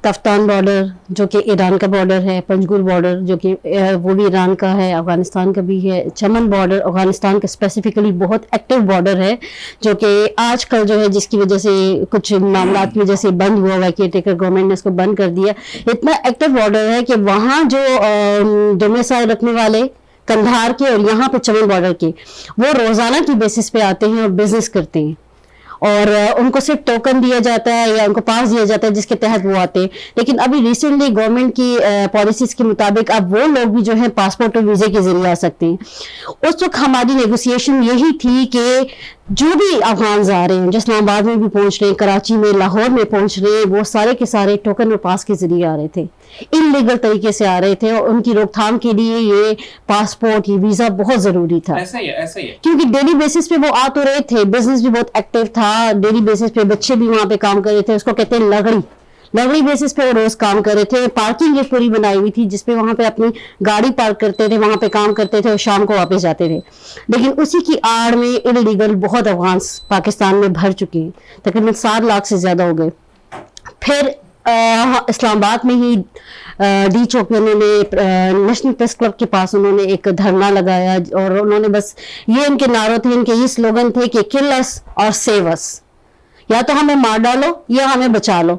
تفتان بارڈر جو کہ ایران کا بارڈر ہے، پنجگول بارڈر جو کہ وہ بھی ایران کا ہے، افغانستان کا بھی ہے. چمن بارڈر افغانستان کا اسپیسیفکلی بہت ایکٹیو بارڈر ہے جو کہ آج کل جو ہے جس کی وجہ سے کچھ معاملات کی وجہ سے بند ہوا ہے، کیئر ٹیکر گورنمنٹ نے اس کو بند کر دیا. اتنا ایکٹیو بارڈر ہے کہ وہاں جو ڈومیسائل رکھنے والے کندھار کے اور یہاں پہ چمن بارڈر کے، وہ روزانہ کی بیسس پہ آتے ہیں اور بزنس کرتے ہیں، اور ان کو صرف ٹوکن دیا جاتا ہے یا ان کو پاس دیا جاتا ہے جس کے تحت وہ آتے ہیں. لیکن ابھی ریسنٹلی گورنمنٹ کی پالیسیز کے مطابق اب وہ لوگ بھی جو ہیں پاسپورٹ اور ویزے کے ذریعے آ سکتے ہیں. اس وقت ہماری نیگوسیشن یہی تھی کہ جو بھی افغانز آ رہے ہیں، جو اسلام آباد میں بھی پہنچ رہے ہیں، کراچی میں، لاہور میں پہنچ رہے ہیں، وہ سارے کے سارے ٹوکن اور پاس کے ذریعے آ رہے تھے، ان لیگل طریقے سے آ رہے تھے، اور ان کی روک تھام کے لیے یہ پاسپورٹ، یہ ویزا بہت ضروری تھا. ایسا ہی ہے کیونکہ ڈیلی بیسس پہ وہ آ تو رہے تھے، بزنس بھی بہت ایکٹیو تھا، ڈیلی بیسس پہ بچے بھی وہاں پہ کام کر رہے تھے. اس کو کہتے ہیں لگڑی بیسس پہ وہ روز کام کر رہے تھے. پارکنگ ایک پوری بنائی ہوئی تھی جس پہ وہاں پہ اپنی گاڑی پارک کرتے تھے، وہاں پہ کام کرتے تھے اور شام کو واپس جاتے تھے. لیکن اسی کی آڑ میں انلیگل بہت افغانس پاکستان میں بھر چکے ہیں، تقریباً 7 لاکھ سے زیادہ ہو گئے. پھر اسلام آباد میں ہی ڈی چوک میں انہوں نے نیشنل پریس کلب کے پاس انہوں نے ایک دھرنا لگایا، اور انہوں نے بس یہ ان کے نعرے تھے، ان کے یہ سلوگن تھے کہ کل اس اور سیو اس، یا تو ہمیں مار ڈالو یا ہمیں بچا لو.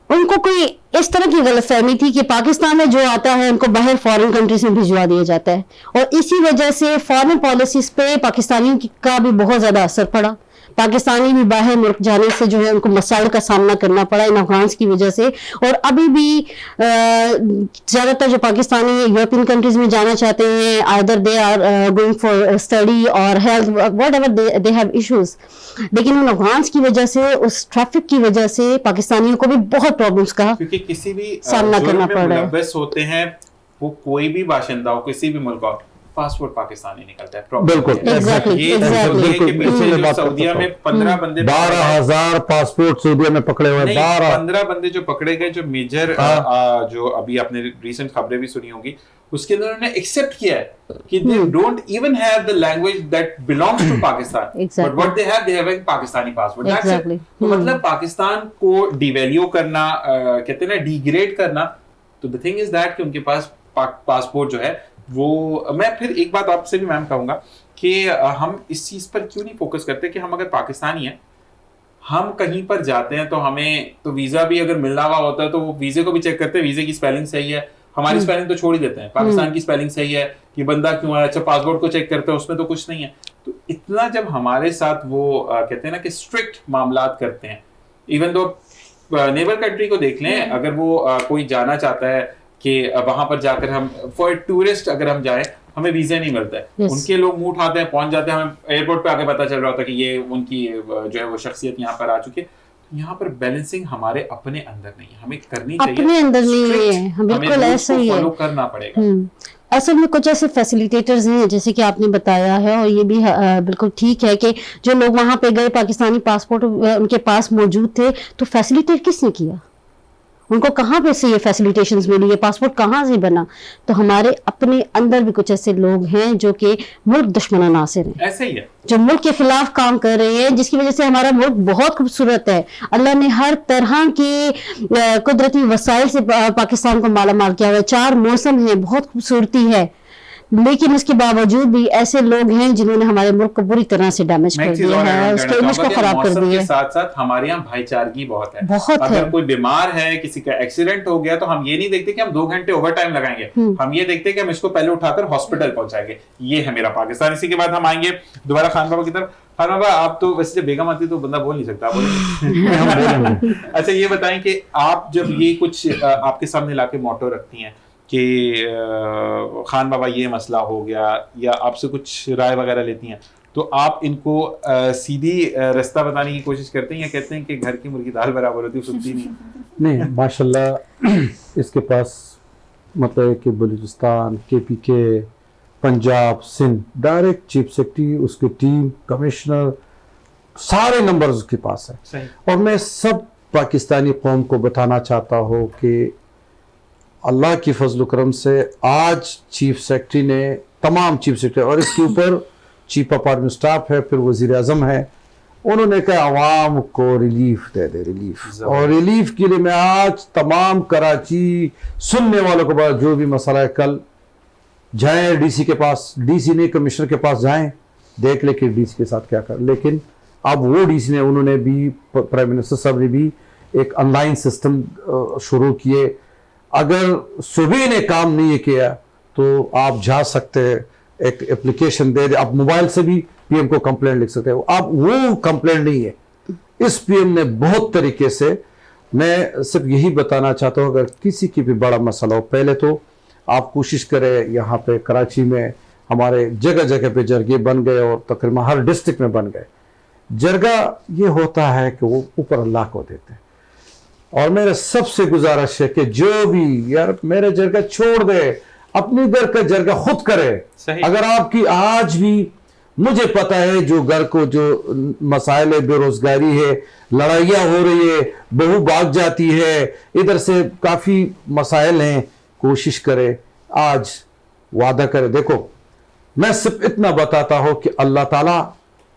ان کو کوئی اس طرح کی غلط فہمی تھی کہ پاکستان میں جو آتا ہے ان کو باہر فارن کنٹریز میں بھجوا دیا جاتا ہے، اور اسی وجہ سے فارن پالیسیز پہ پاکستانیوں کا بھی بہت زیادہ اثر پڑا. پاکستانی بھی باہر ملک جانے سے جو ہے ان کو مسائل کا سامنا کرنا پڑا ان افغانس کی وجہ سے. اور ابھی بھی زیادہ تر جو پاکستانی یورپین کنٹریز میں جانا چاہتے ہیں، either they are going for study or health, whatever they have issues. لیکن ان افغانس کی وجہ سے، اس ٹریفک کی وجہ سے پاکستانیوں کو بھی بہت پرابلمس کا سامنا کرنا پڑ رہا ہے. ملوث ہوتے ہیں وہ کوئی بھی باشندہ ہو، کسی بھی ملک ہو، پاسپورٹ پاکستانی نکلتا ہے. بالکل سعودیہ میں 15 بندے 12,000 پاسپورٹ سعودیہ میں پکڑے ہوئے. 15 بندے جو پکڑے گئے, جو میجر جو ابھی آپ نے ریسنٹ خبریں بھی سنی ہوں گی, اس کے اندر انہوں نے ایکسپٹ کیا ہے کہ they don't even have the language that belongs to Pakistan, but what they have a Pakistani passport. That's it. تو مطلب پاکستان کو ڈی ویلیو کرنا, کہتے ہیں نا ڈیگریڈ کرنا. تو the thing is that کہ ان کے پاس پاسپورٹ جو ہے وہ, میں پھر ایک بات آپ سے بھی میم کہوں گا کہ ہم اس چیز پر کیوں نہیں فوکس کرتے کہ ہم اگر پاکستانی ہیں, ہم کہیں پر جاتے ہیں تو ہمیں تو ویزا بھی اگر ملنا ہوا ہوتا ہے تو وہ ویزے کو بھی چیک کرتے ہیں, ویزے کی اسپیلنگ صحیح ہے. ہماری اسپیلنگ تو چھوڑ ہی دیتے ہیں, پاکستان کی اسپیلنگ صحیح ہے, یہ بندہ کیوں ہے, اچھا پاسپورٹ کو چیک کرتے ہیں اس میں تو کچھ نہیں ہے. تو اتنا جب ہمارے ساتھ وہ کہتے ہیں نا کہ اسٹرکٹ معاملات کرتے ہیں, ایون دو نیبر کنٹری کو دیکھ لیں, اگر وہ کوئی جانا چاہتا ہے کہ وہاں پر جا کر ہم فار ٹورسٹ اگر ہم جائیں, ہمیں ویزا نہیں ملتا ہے. ان کے لوگ منہ اٹھاتے ہیں, پہنچ جاتے ہیں, ہمیں ایئرپورٹ پہ آگے پتا چل رہا ہوتا ہے کہ یہ ان کی جو ہے وہ شخصیت یہاں پر آ چکی ہے. یہاں پر بیلنسنگ ہمارے اپنے اندر نہیں ہے, ہمیں کرنی چاہیے, اپنے اندر نہیں ہے, بالکل ایسا ہی ہے, فالو کرنا پڑے گا. اصل میں کچھ ایسے فیسیلیٹیٹرز ہیں جیسے کہ آپ نے بتایا ہے, اور یہ بھی بالکل ٹھیک ہے کہ جو لوگ وہاں پہ گئے پاکستانی پاسپورٹ ان کے پاس موجود تھے, تو فیسیلیٹیٹ کس نے کیا, ان کو کہاں پہ سے یہ فیسیلیٹیشنز ملی, یہ پاسپورٹ کہاں سے بنا؟ تو ہمارے اپنے اندر بھی کچھ ایسے لوگ ہیں جو کہ ملک دشمن عناصر ہیں, ایسے ہی ہے, جو ملک کے خلاف کام کر رہے ہیں, جس کی وجہ سے ہمارا ملک بہت خوبصورت ہے. اللہ نے ہر طرح کی قدرتی وسائل سے پاکستان کو مالا مال کیا ہوا ہے, 4 موسم ہیں, بہت خوبصورتی ہے, لیکن اس کے باوجود بھی ایسے لوگ ہیں جنہوں نے ہمارے ملک کو بری طرح سے ڈیمیج کر دیا ہے, اس کے امیج کو خراب کر دیا ہے. ساتھ ساتھ ہمارے یہاں بھائی چارگی بہت ہے. اگر کوئی بیمار ہے, کسی کا ایکسیڈنٹ ہو گیا, تو ہم یہ نہیں دیکھتے کہ ہم 2 گھنٹے اوور ٹائم لگائیں گے, ہم یہ دیکھتے کہ ہم اس کو پہلے اٹھا کر ہاسپٹل پہنچائیں گے. یہ ہے میرا پاکستان. اسی کے بعد ہم آئیں گے دوبارہ خان بابا کی طرف. خان بابا, آپ تو ویسے جب بیگم آتی تو بندہ بول نہیں سکتا, بولیں. اچھا یہ بتائیں کہ آپ جب یہ کچھ آپ کے سامنے لا کے موٹو رکھتی ہیں کہ خان بابا یہ مسئلہ ہو گیا, یا آپ سے کچھ رائے وغیرہ لیتی ہیں, تو آپ ان کو سیدھی رستہ بتانے کی کوشش کرتے ہیں, یا کہتے ہیں کہ گھر کی مرغی دال برابر ہوتی ہے, سنتی نہیں, ماشاء اللہ اس کے پاس مطلب کہ Balochistan, KPK, Punjab, Sindh, direct chief secretary, اس کی ٹیم, کمشنر, سارے نمبرز اس کے پاس ہے. اور میں سب پاکستانی قوم کو بتانا چاہتا ہوں کہ اللہ کی فضل و کرم سے آج چیف سیکرٹری نے, تمام چیف سیکرٹری, اور اس کے اوپر چیف آف آرمی اسٹاف ہے, پھر وزیر اعظم ہے, انہوں نے کہا عوام کو ریلیف دے دے, ریلیف. اور ریلیف کے لیے میں آج تمام کراچی سننے والوں کے پاس جو بھی مسئلہ ہے, کل جائیں DC کے پاس, DC نہیں کمشنر کے پاس جائیں, دیکھ لیں کہ DC کے ساتھ کیا کر. لیکن اب وہ DC نے, انہوں نے بھی, پرائم منسٹر صاحب نے بھی ایک آن لائن سسٹم شروع کیے. اگر صبح نے کام نہیں کیا تو آپ جا سکتے, ایک اپلیکیشن دے دے, آپ موبائل سے بھی PM کو کمپلین لکھ سکتے ہیں. اب وہ کمپلین نہیں ہے, اس PM نے بہت طریقے سے. میں صرف یہی بتانا چاہتا ہوں, اگر کسی کی بھی بڑا مسئلہ ہو, پہلے تو آپ کوشش کریں, یہاں پہ کراچی میں ہمارے جگہ جگہ پہ جرگے بن گئے, اور تقریباً ہر ڈسٹرکٹ میں بن گئے. جرگہ یہ ہوتا ہے کہ وہ اوپر اللہ کو دیتے ہیں, اور میرے سب سے گزارش ہے کہ جو بھی یار میرے جرگہ چھوڑ دے, اپنی گھر کا جرگہ خود کرے. اگر آپ کی آج بھی, مجھے پتا ہے جو گھر کو جو مسائل ہے, بے روزگاری ہے, لڑائیاں ہو رہی ہے, بہو بھاگ جاتی ہے, ادھر سے کافی مسائل ہیں, کوشش کرے, آج وعدہ کرے. دیکھو میں صرف اتنا بتاتا ہوں کہ اللہ تعالیٰ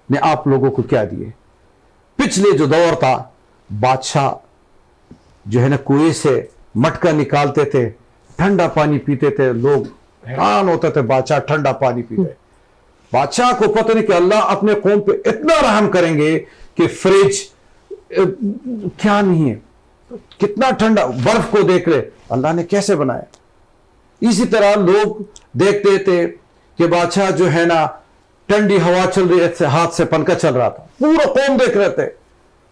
نے آپ لوگوں کو کیا دیے. پچھلے جو دور تھا, بادشاہ جو ہے نا کنویں سے مٹکا نکالتے تھے, ٹھنڈا پانی پیتے تھے, لوگ حیران ہوتے تھے بادشاہ ٹھنڈا پانی پیتے. بادشاہ کو پتہ نہیں کہ اللہ اپنے قوم پہ اتنا رحم کریں گے کہ فریج کیا نہیں ہے, کتنا ٹھنڈا, برف کو دیکھ لے اللہ نے کیسے بنایا. اسی طرح لوگ دیکھتے تھے کہ بادشاہ جو ہے نا ٹھنڈی ہوا چل رہی ہے, ہاتھ سے پنکھا چل رہا تھا, پورا قوم دیکھ رہے تھے.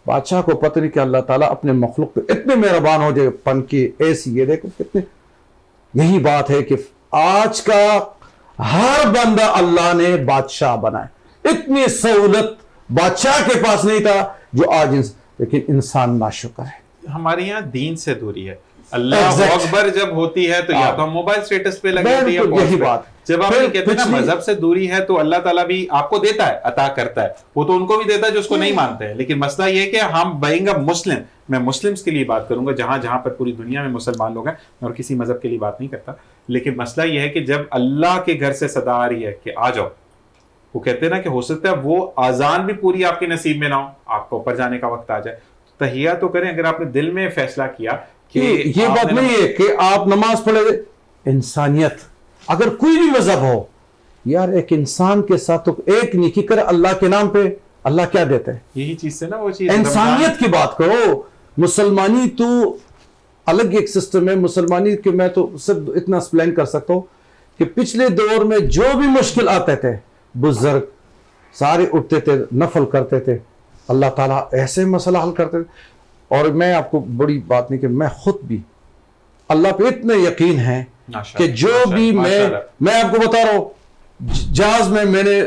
بادشاہ کو پتہ نہیں کہ اللہ تعالیٰ اپنے مخلوق پہ اتنے مہربان ہو جائے, پنکھی ایسی, یہ دیکھو کتنے. یہی بات ہے کہ آج کا ہر بندہ اللہ نے بادشاہ بنائے. اتنی سہولت بادشاہ کے پاس نہیں تھا جو آج لیکن انسان ناشکر ہے. ہمارے یہاں دین سے دوری ہے. اللہ اکبر جب ہوتی ہے تو یا تو ہم موبائل سٹیٹس پہ لگے ہوتے ہیں, یہی بات. جب آپ یہ کہتے ہیں نا مذہب سے دوری ہے تو اللہ تعالیٰ بھی آپ کو دیتا ہے, عطا کرتا ہے, وہ تو ان کو بھی دیتا ہے جو اس کو نہیں مانتے ہیں. لیکن مسئلہ یہ ہے کہ ہم بینگ مسلم, میں مسلمس کے لیے بات کروں گا جہاں جہاں پر پوری دنیا میں مسلمان لوگ ہیں, اور کسی مذہب کے لیے بات نہیں کرتا, لیکن مسئلہ یہ ہے کہ جب اللہ کے گھر سے صدا آ رہی ہے کہ آ جاؤ, وہ کہتے ہیں نا کہ ہو سکتا ہے وہ اذان بھی پوری آپ کے نصیب میں نہ ہو, آپ کو اوپر جانے کا وقت آ جائے, تحیہ تو کریں. اگر آپ نے دل میں فیصلہ کیا کہ یہ بات نہیں ہے کہ آپ نماز پڑھے, انسانیت, اگر کوئی بھی مذہب ہو یار, ایک انسان کے ساتھ تو ایک نیکی کر اللہ کے نام پہ, اللہ کیا دیتے ہیں, یہی چیز سے نا وہ چیز, انسانیت کی بات کرو. مسلمانی تو الگ ایک سسٹم ہے, مسلمانی کہ میں تو صرف اتنا ایکسپلین کر سکتا ہوں کہ پچھلے دور میں جو بھی مشکل آتے تھے بزرگ سارے اٹھتے تھے, نفل کرتے تھے, اللہ تعالیٰ ایسے مسئلہ حل کرتے تھے. اور میں آپ کو بڑی بات نہیں کہ میں خود بھی اللہ پہ اتنے یقین ہے کہ جو بھی میں آپ کو بتا رہا ہوں, جہاز میں نے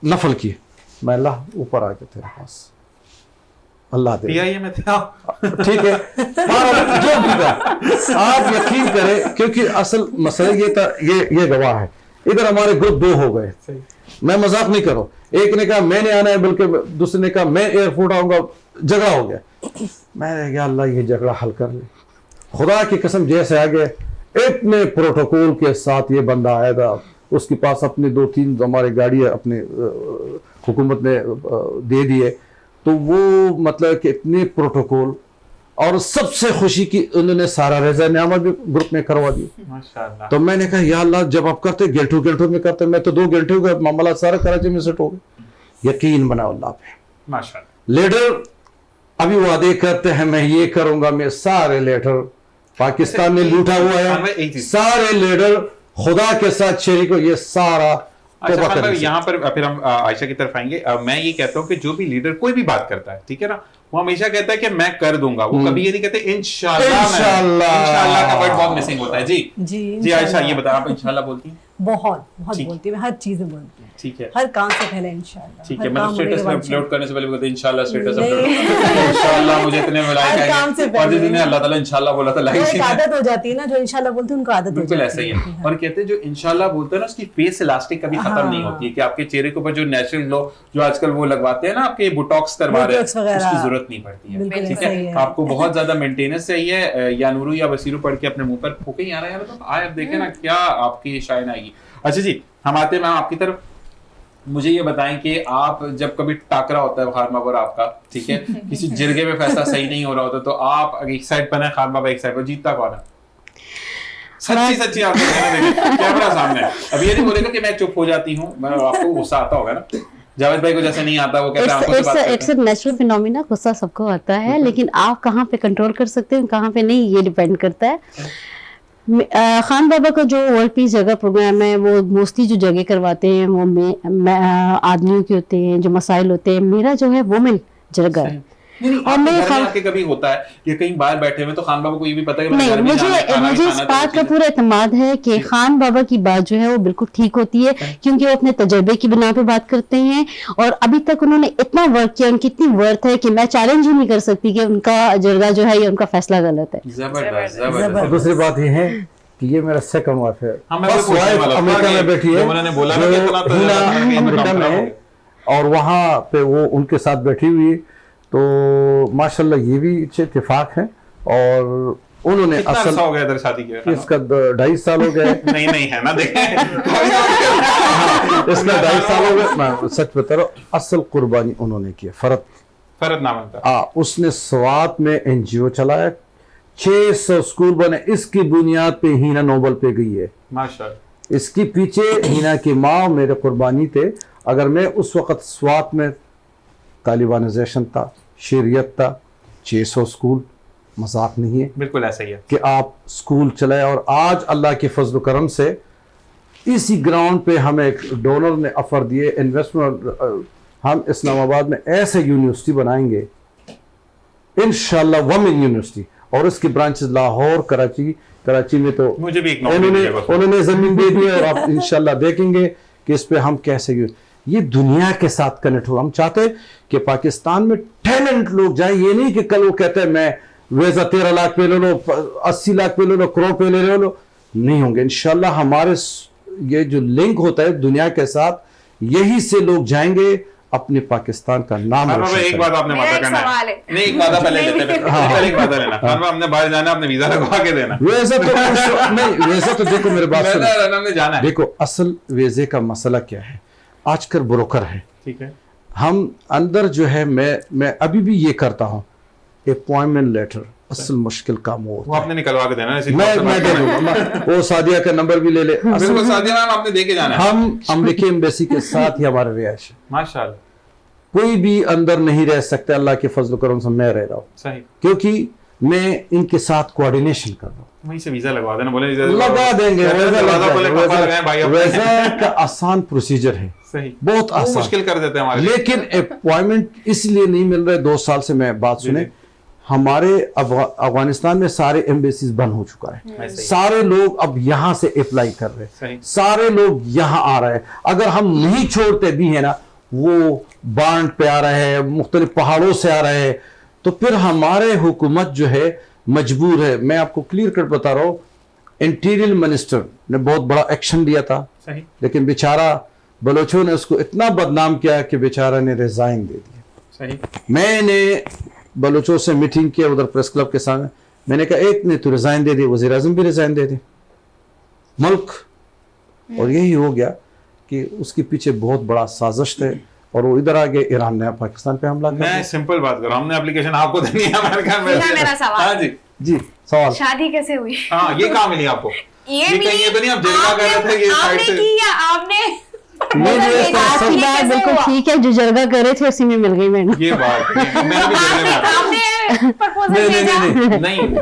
نفل کیے, میں اللہ اوپر آ کے تیرے پاس, اللہ دے ٹھیک ہے, جو بھی آپ یقین کریں, کیونکہ اصل مسئلہ یہ تھا, یہ گواہ ہے. ادھر ہمارے گروپ 2 ہو گئے, میں مذاق نہیں کروں, ایک نے کہا میں نے آنا ہے, بلکہ دوسرے نے کہا میں ایئرپورٹ آؤں گا, جھگڑا ہو گیا. میں نے کہا اللہ یہ جھگڑا حل کر لے, خدا کی قسم جیسے آگے اتنے پروٹوکول کے ساتھ یہ بندہ آیا تھا, اس کے پاس اپنے 2-3 ہمارے گاڑی اپنے حکومت نے دے دیے, تو وہ مطلب کہ اتنے پروٹوکول, اور سب سے خوشی کی انہوں نے سارا رضا نعمت بھی گروپ میں کروا دی. تو میں نے کہا یا اللہ جب آپ کرتے گھنٹوں میں کرتے, میں تو 2 گھنٹے ہو گئے, معاملہ سارا کراچی میں سیٹ ہو گئے. یقین بناؤ اللہ پہ. لیڈر ابھی وعدے کرتے ہیں میں یہ کروں گا, میں سارے لیڈر پاکستان نے لوٹا ہوا ہے, سارے لیڈر خدا کے ساتھ شریک ہو, یہ سارا. یہاں پر پھر ہم عائشہ کی طرف آئیں گے. میں یہ کہتا ہوں کہ جو بھی لیڈر کوئی بھی بات کرتا ہے, ٹھیک ہے نا, وہ ہمیشہ کہتا ہے کہ میں کر دوں گا, وہ کبھی یہ نہیں کہتے انشاءاللہ کا ورڈ بہت مسنگ ہوتا ہے. جی عائشہ یہ بتا, آپ انشاءاللہ بولتی ہیں؟ بہت بولتی ہوں, ہر چیز میں بولتی ہوں, ٹھیک ہے, ہر کام سے پہلے انشاءاللہ. ٹھیک ہے, مطلب سٹیٹس میں اپلوڈ کرنے سے پہلے بولتے ہیں انشاءاللہ سٹیٹس اپلوڈ انشاءاللہ مجھے اتنے ملائکہ آئیں گے, اور جس دن اللہ تعالیٰ انشاءاللہ بولا تھا لائک ایک عادت ہو جاتی ہے نا, جو انشاءاللہ بولتے ہیں ان کو عادت ہو جاتی ہے. بالکل ایسا ہی ہے. اور کہتے ہیں جو انشاءاللہ بولتے ہیں نا, اس کی فیس الاسٹک کبھی ختم نہیں ہوتی ہے, کہ آپ کے چہرے کے اوپر جو نیچرل گلو جو آج کل وہ لگواتے ہیں نا, آپ کے بوٹاکس کروا رہے ہیں, اس کی ضرورت نہیں پڑتی ہے. ٹھیک ہے, آپ کو بہت زیادہ مینٹیننس چاہیے. یا نورو یا بصیرو پڑھ کے اپنے منہ پر پھونکے ہی آ رہا ہے, تو آئے اب دیکھیں نا کیا آپ کی شائن آئے گی. اچھا جی, ہم آتے ہیں آپ کی طرف. مجھے یہ بتائیں کہ آپ جب کبھی ٹاکرا ہوتا ہے خان بابا اور آپ کا, ٹھیک ہے, کسی جرگے میں فیصلہ صحیح نہیں ہو رہا ہوتا, تو آپ ایک سائڈ پر ہیں, خان بابا ایک سائڈ پر, جیتتا کون ہے؟ سچی آپ کیمرہ سامنے. اب یہ نہیں بولے گا کہ میں چپ ہو جاتی ہوں, آپ کو غصہ آتا ہوگا نا. جاوید بھائی کو جیسے نہیں آتا, وہ کہتے ہیں آنکھوں سے بات کرتے ہیں. اٹس اے نیچرل فینومینا, غصہ سب کو آتا ہے, لیکن آپ کہاں پہ کنٹرول کر سکتے ہیں کہاں پہ نہیں, یہ ڈیپینڈ کرتا ہے. خان بابا کا جو ورلڈ پیس جگہ پروگرام ہے, وہ موسٹلی جو جگہ کرواتے ہیں وہ آدمیوں کے ہوتے ہیں, جو مسائل ہوتے ہیں. میرا جو ہے وومن جرگہ ہے, اور میں کبھی ہوتا ہے کہ کہیں باہر بیٹھے ہوئے تو خان بابا کو یہ بھی پتا ہے نہیں, مجھے اس بات کا پورا اعتماد ہے کہ خان بابا کی بات جو ہے وہ بالکل ٹھیک ہوتی ہے, کیونکہ وہ اپنے تجربے کی بنا پہ بات کرتے ہیں, اور ابھی تک انہوں نے اتنا ورک کیا, ان کی اتنی ورتھ ہے کہ میں چیلنج ہی نہیں کر سکتی کہ ان کا جرگہ جو ہے یا ان کا فیصلہ غلط ہے. زبردست. دوسری بات یہ ہے کہ یہ میرا سیکنڈ وائف ہے, امریکہ میں بیٹھی ہے, امریکہ میں, اور وہاں پہ وہ ان کے ساتھ بیٹھی ہوئی ہے. تو ماشاءاللہ یہ بھی اچھے اتفاق ہیں, اور انہوں نے اصل ہو گیا ادھر شادی کے, اس کا 2.5 سال ہو گئے. نہیں ہے نا, دیکھیں اس کا 2.5 سال ہو گئے. میں سچ بتا رہا ہوں, اصل قربانی انہوں نے کی, فرد نام تھا. اس نے سوات میں NGO چلایا, 600 اسکول بنے, اس کی بنیاد پہ ہینا نوبل پہ گئی ہے. ماشاءاللہ. اس کی پیچھے ہینا کی ماں میرے قربانی تھے. اگر میں اس وقت سوات میں طالبانائزیشن تھا, شریعت تھا, 600 اسکول مذاق نہیں ہے. بالکل ایسا ہی ہے کہ آپ اسکول چلائے, اور آج اللہ کے فضل و کرم سے اسی گراؤنڈ پہ ہمیں ایک ڈونر نے آفر دیے انویسٹمنٹ, ہم اسلام آباد میں ایسے یونیورسٹی بنائیں گے انشاءاللہ, وومن یونیورسٹی, اور اس کی برانچز لاہور, کراچی میں تو مجھے بھی انہوں نے زمین دے دی, اور آپ انشاءاللہ دیکھیں گے کہ اس پہ ہم کیسے یہ دنیا کے ساتھ کنیکٹ ہو. ہم چاہتے ہیں کہ پاکستان میں ٹیلنٹ لوگ جائیں, یہ نہیں کہ کل وہ کہتے ہیں میں ویزا 13 لاکھ پہ لے لو, 80 لاکھ پہ لے لو, کروڑ پہ لے لو, نہیں ہوں گے انشاءاللہ. ہمارے یہ جو لنک ہوتا ہے دنیا کے ساتھ, یہی سے لوگ جائیں گے اپنے پاکستان کا نام روشن کریں. ایک بات آپ نے میرا وعدہ ایک کرنا سوال ہے, ہے. نہیں ایک وعدہ پہلے لیتے ہیں, پہلے ایک وعدہ لینا. ہم نے باہر جانا, آپ نے ویزا لگوا کے دینا. ویسا تو نہیں, ویسا تو دیکھو میرے بات سنو, ہم نے جانا ہے. دیکھو اصل ویزے کا مسئلہ کیا ہے, آج کل بروکر ہے, ٹھیک ہے, ہم اندر جو ہے میں ابھی بھی یہ کرتا ہوں, اپوائنٹمنٹ لیٹر اصل مشکل کام وہ ہوتا آپ نے نکلوا کے دینا ہے. میں دے دوں گا, وہ سعدیہ کا نمبر بھی لے لے. بالکل سعدیہ میم آپ نے دے کے جانا ہے. ہم امریکی ایمبیسی کے ساتھ ہی ہمارا رہائش ہے, ماشاءاللہ, کوئی بھی اندر نہیں رہ سکتا, اللہ کے فضل و کرم سے میں رہ رہا ہوں, صحیح, کیونکہ میں ان کے ساتھ کوآرڈینیشن کر رہا ہوں. وہیں سے ویزا لگوا دینا, بولے لگا دیں گے, ویزا کا آسان پروسیجر ہے, صحیح, بہت آسان, مشکل کر دیتے ہیں ہمارے, لیکن اپوائنٹمنٹ اس لیے نہیں مل رہے. 2 سال سے میں بات سنیں, ہمارے افغانستان میں سارے ایمبیسیز بند ہو چکا ہے, سارے لوگ اب یہاں سے اپلائی کر رہے, سارے لوگ یہاں آ رہے ہیں. اگر ہم نہیں چھوڑتے بھی ہیں نا, وہ بانڈ پہ آ رہے ہیں, مختلف پہاڑوں سے آ رہے ہیں, تو پھر ہمارے حکومت جو ہے مجبور ہے. میں آپ کو کلیئر کٹ بتا رہا ہوں, انٹیریئر منسٹر نے بہت بڑا ایکشن لیا تھا, لیکن بیچارہ بلوچوں نے اس کو اتنا بدنام کیا کہ بیچارہ نے ریزائن دے دیا. میں نے بلوچوں سے میٹنگ کیا ادھر پریس کلب کے سامنے, میں نے کہا ایک نے تو ریزائن دے دی, وزیر اعظم بھی ریزائن دے دی, ملک, اور یہی ہو گیا کہ اس کے پیچھے بہت بڑا سازش تھے, اور وہ ادھر آگے ایران نے پاکستان پہ حملہ کر. میں سمپل بات کر رہا ہوں, ہم نے اپلیکیشن آپ کو دینی ہے. میرا سوال, جی سوال, شادی کیسے ہوئی؟ ہاں, یہ کہاں ملی آپ کو؟ یہ کہیں تو نہیں آپ جرگا کر رہے تھے, یہ سائڈ سے آپ نے آپ کی بات بالکل ٹھیک ہے, جو جرگہ کر رہے تھے اسی میں مل گئی. میں یہ بات میں بھی جرگے میں آپ نے پرپوزل بھیجا؟ نہیں,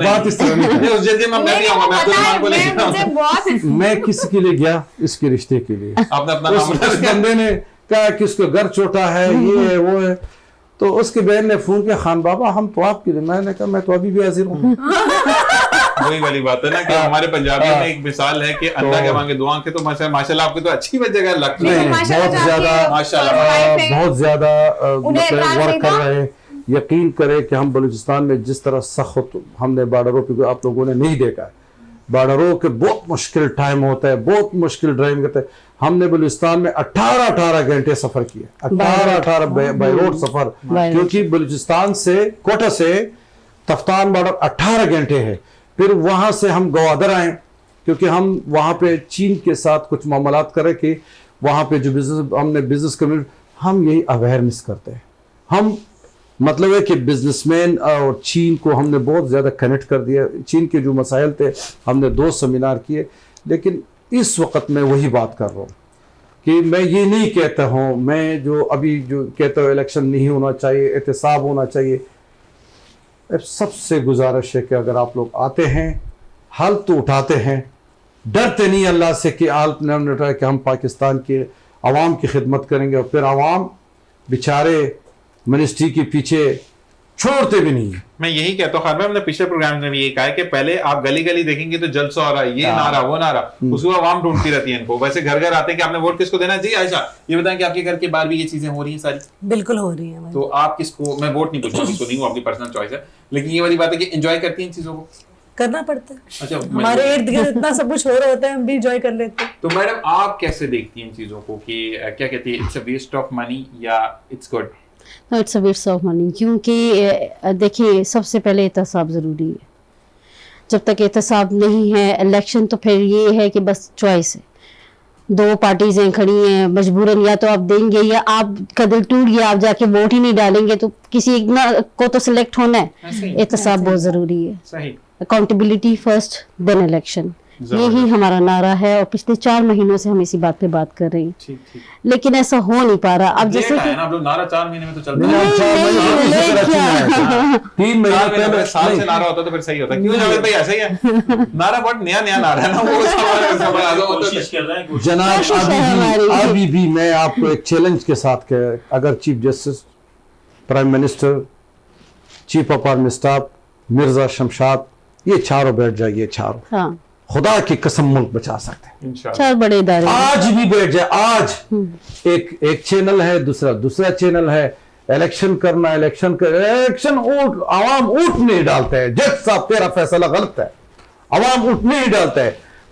بات اس طرح نہیں, اس جلدی میں نہیں آؤں گا, میں آپ کو لے کے آؤں. میں کس کے لیے گیا, اس کے رشتے کے لیے. آپ نے اپنا اس بندے نے کہا کہ اس کو گھر چھوٹا ہے, یہ ہے وہ ہے, تو اس کی بہن نے فون کیا, خان بابا ہم تو آپ کے لیے. میں نے کہا میں تو ابھی بھی حاضر ہوں. وہی والی بات ہے نا کہ ہمارے پنجابی میں ایک مثال ہے کہ اللہ کے مانگے دعا کے, تو ماشاءاللہ آپ کی تو اچھی جگہ لگتی ہے, بہت زیادہ ورک کر رہے ہیں. یقین کرے کہ ہم بلوچستان میں جس طرح سخت ہم نے بارڈروں پہ آپ لوگوں نے نہیں دیکھا ہے, بارڈروں کے بہت مشکل ٹائم ہوتا ہے, بہت مشکل ڈرائیونگ کرتے ہیں. ہم نے بلوچستان میں 18 گھنٹے سفر کیے, 18 بائی روڈ سفر, کیونکہ بلوچستان سے کوٹا سے تفتان بارڈر 18 گھنٹے ہے. پھر وہاں سے ہم گوادر آئیں, کیونکہ ہم وہاں پہ چین کے ساتھ کچھ معاملات کرے کہ وہاں پہ جو بزنس, ہم نے بزنس کمیونٹی, ہم یہی اویئرنیس کرتے ہیں. ہم مطلب ہے کہ بزنس مین اور چین کو ہم نے بہت زیادہ کنیکٹ کر دیا. چین کے جو مسائل تھے ہم نے 2 سیمینار کیے, لیکن اس وقت میں وہی بات کر رہا ہوں کہ میں یہ نہیں کہتا ہوں, میں جو ابھی جو کہتا ہوں الیکشن نہیں ہونا چاہیے, احتساب ہونا چاہیے. سب سے گزارش ہے کہ اگر آپ لوگ آتے ہیں, حل تو اٹھاتے ہیں, ڈرتے نہیں اللہ سے کہ حل نہ اٹھائے کہ ہم پاکستان کے عوام کی خدمت کریں گے, اور پھر عوام بیچارے منسٹری کے پیچھے چھوڑتے بھی نہیں. میں یہی کہتا ہوں, ہم نے پچھلے پروگرام میں بھی یہ کہا ہے کہ پہلے آپ گلی گلی دیکھیں گے تو جلسہ ہو رہا ہے, یہ نعرہ وہ نعرہ, اس کو عوام ڈھونڈتی رہتی ہے ان کو. ویسے گھر گھر آتے ہیں کہ آپ نے ووٹ کس کو دینا ہے. جی عائشہ یہ بتائیں کہ آپ کے گھر کے باہر بھی یہ چیزیں ہو رہی ہیں ساری؟ بالکل ہو رہی ہیں. تو آپ کس کو, میں ووٹ نہیں پوچھوں کس کو نہیں, وہ آپ کی پرسنل چوائس ہے, لیکن یہ والی بات ہے کہ انجوائے کرتی ہیں ان چیزوں کو, کرنا پڑتا ہے. اچھا, ہمارے ارد گرد اتنا سب کچھ ہو رہا ہوتا ہے, ہم بھی انجوائے کر لیتے ہیں. تو میڈم آپ کیسے دیکھتی ہیں ان چیزوں کو کہ کیا کہتی ہے, it's a waste of money یا it's good? It's a waste of money, کیونکہ دیکھیے سب سے پہلے احتساب ضروری ہے. جب تک احتساب نہیں ہے الیکشن, تو پھر یہ ہے کہ بس چوائس ہے, 2 پارٹیزیں کھڑی ہیں, مجبوراً یا تو آپ دیں گے یا آپ کا دل ٹوٹ گیا, آپ جا کے ووٹ ہی نہیں ڈالیں گے, تو کسی ایک کو تو سلیکٹ ہونا ہے. احتساب بہت ضروری ہے, اکاؤنٹیبلٹی فرسٹ دین الیکشن, یہی ہمارا نعرہ ہے, اور پچھلے 4 مہینوں سے ہم اسی بات پہ بات کر رہے ہیں, لیکن ایسا ہو نہیں پا رہا. اب جیسے کہ نعرہ 4 مہینے میں تو چلتا ہے, 3 مہینے سال سے نعرہ ہوتا تو پھر صحیح ہوتا. کیوں جاوید بھائی ایسا ہی ہے, نعرہ بہت نیا نعرہ ہے نا, وہ کوشش کر رہے ہیں. جناب ابھی بھی میں آپ کو ایک چیلنج کے ساتھ کہ اگر chief justice, prime minister, chief of army staff, Mirza Shamshad, یہ چاروں بیٹھ جائیے, چاروں خدا کی قسم ملک بچا سکتے ہیں. 4 بڑے ادارے آج بھی بیٹھ جائے, آج ایک چینل ہے, دوسرا چینل ہے, الیکشن کرنا, الیکشن عوام اوٹ نہیں ڈالتا ہے. جج صاحب تیرا فیصلہ غلط ہے, عوام اوٹ نہیں ڈالتا ہے.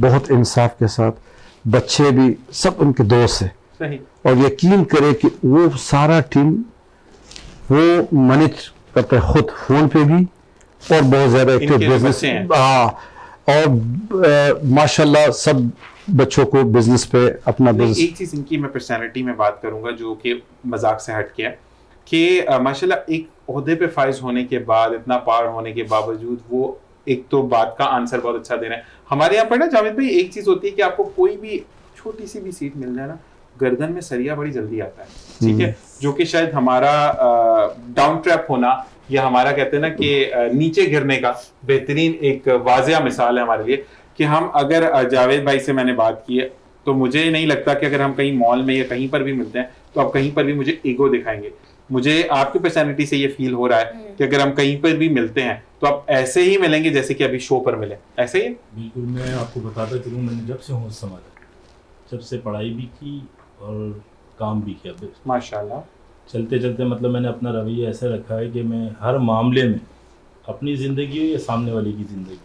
بہت انصاف کے ساتھ, بچے بھی سب ان کے دوست ہیں, صحیح, اور یقین کرے کہ وہ سارا ٹیم وہ مینج کرتا ہے خود فون پہ بھی, اور بہت زیادہ ایکٹیو بزنس, اور ماشاءاللہ سب بچوں کو بزنس پہ اپنا بزنس. ایک چیز ان کی میں پرسنالٹی میں بات کروں گا جو کہ مذاق سے ہٹ کے ہے کہ ماشاءاللہ ایک عہدے پہ فائز ہونے کے بعد, اتنا پاور ہونے کے باوجود وہ ایک تو بات کا آنسر بہت اچھا دے رہے ہیں. ہمارے یہاں پر نا جاوید بھائی ایک چیز ہوتی ہے کہ آپ کو کوئی بھی چھوٹی سی بھی سیٹ مل جائے نا, گردن میں سریا بڑی جلدی آتا ہے, ٹھیک ہے, جو کہ شاید ہمارا ڈاؤن ٹریپ ہونا یا ہمارا کہتے ہیں نا کہ نیچے گرنے کا بہترین ایک واضح مثال ہے ہمارے لیے کہ ہم اگر جاوید بھائی سے میں نے بات کی ہے تو مجھے نہیں لگتا کہ اگر ہم کہیں مال میں یا کہیں پر بھی ملتے ہیں تو آپ کہیں پر بھی مجھے ایگو دکھائیں گے. مجھے آپ کی پرسنالٹی سے یہ فیل ہو رہا ہے کہ اگر ہم کہیں پر بھی ملتے ہیں تو آپ ایسے ہی ملیں گے جیسے کہ ابھی شو پر ملے, ایسے ہی. بالکل, میں آپ کو بتاتا چلوں, میں نے جب سے ہوش سنبھالا, جب سے پڑھائی بھی کی اور کام بھی کیا, ماشاءاللہ چلتے چلتے مطلب میں نے اپنا رویہ ایسا رکھا ہے کہ میں ہر معاملے میں اپنی زندگی ہو یا سامنے والے کی زندگی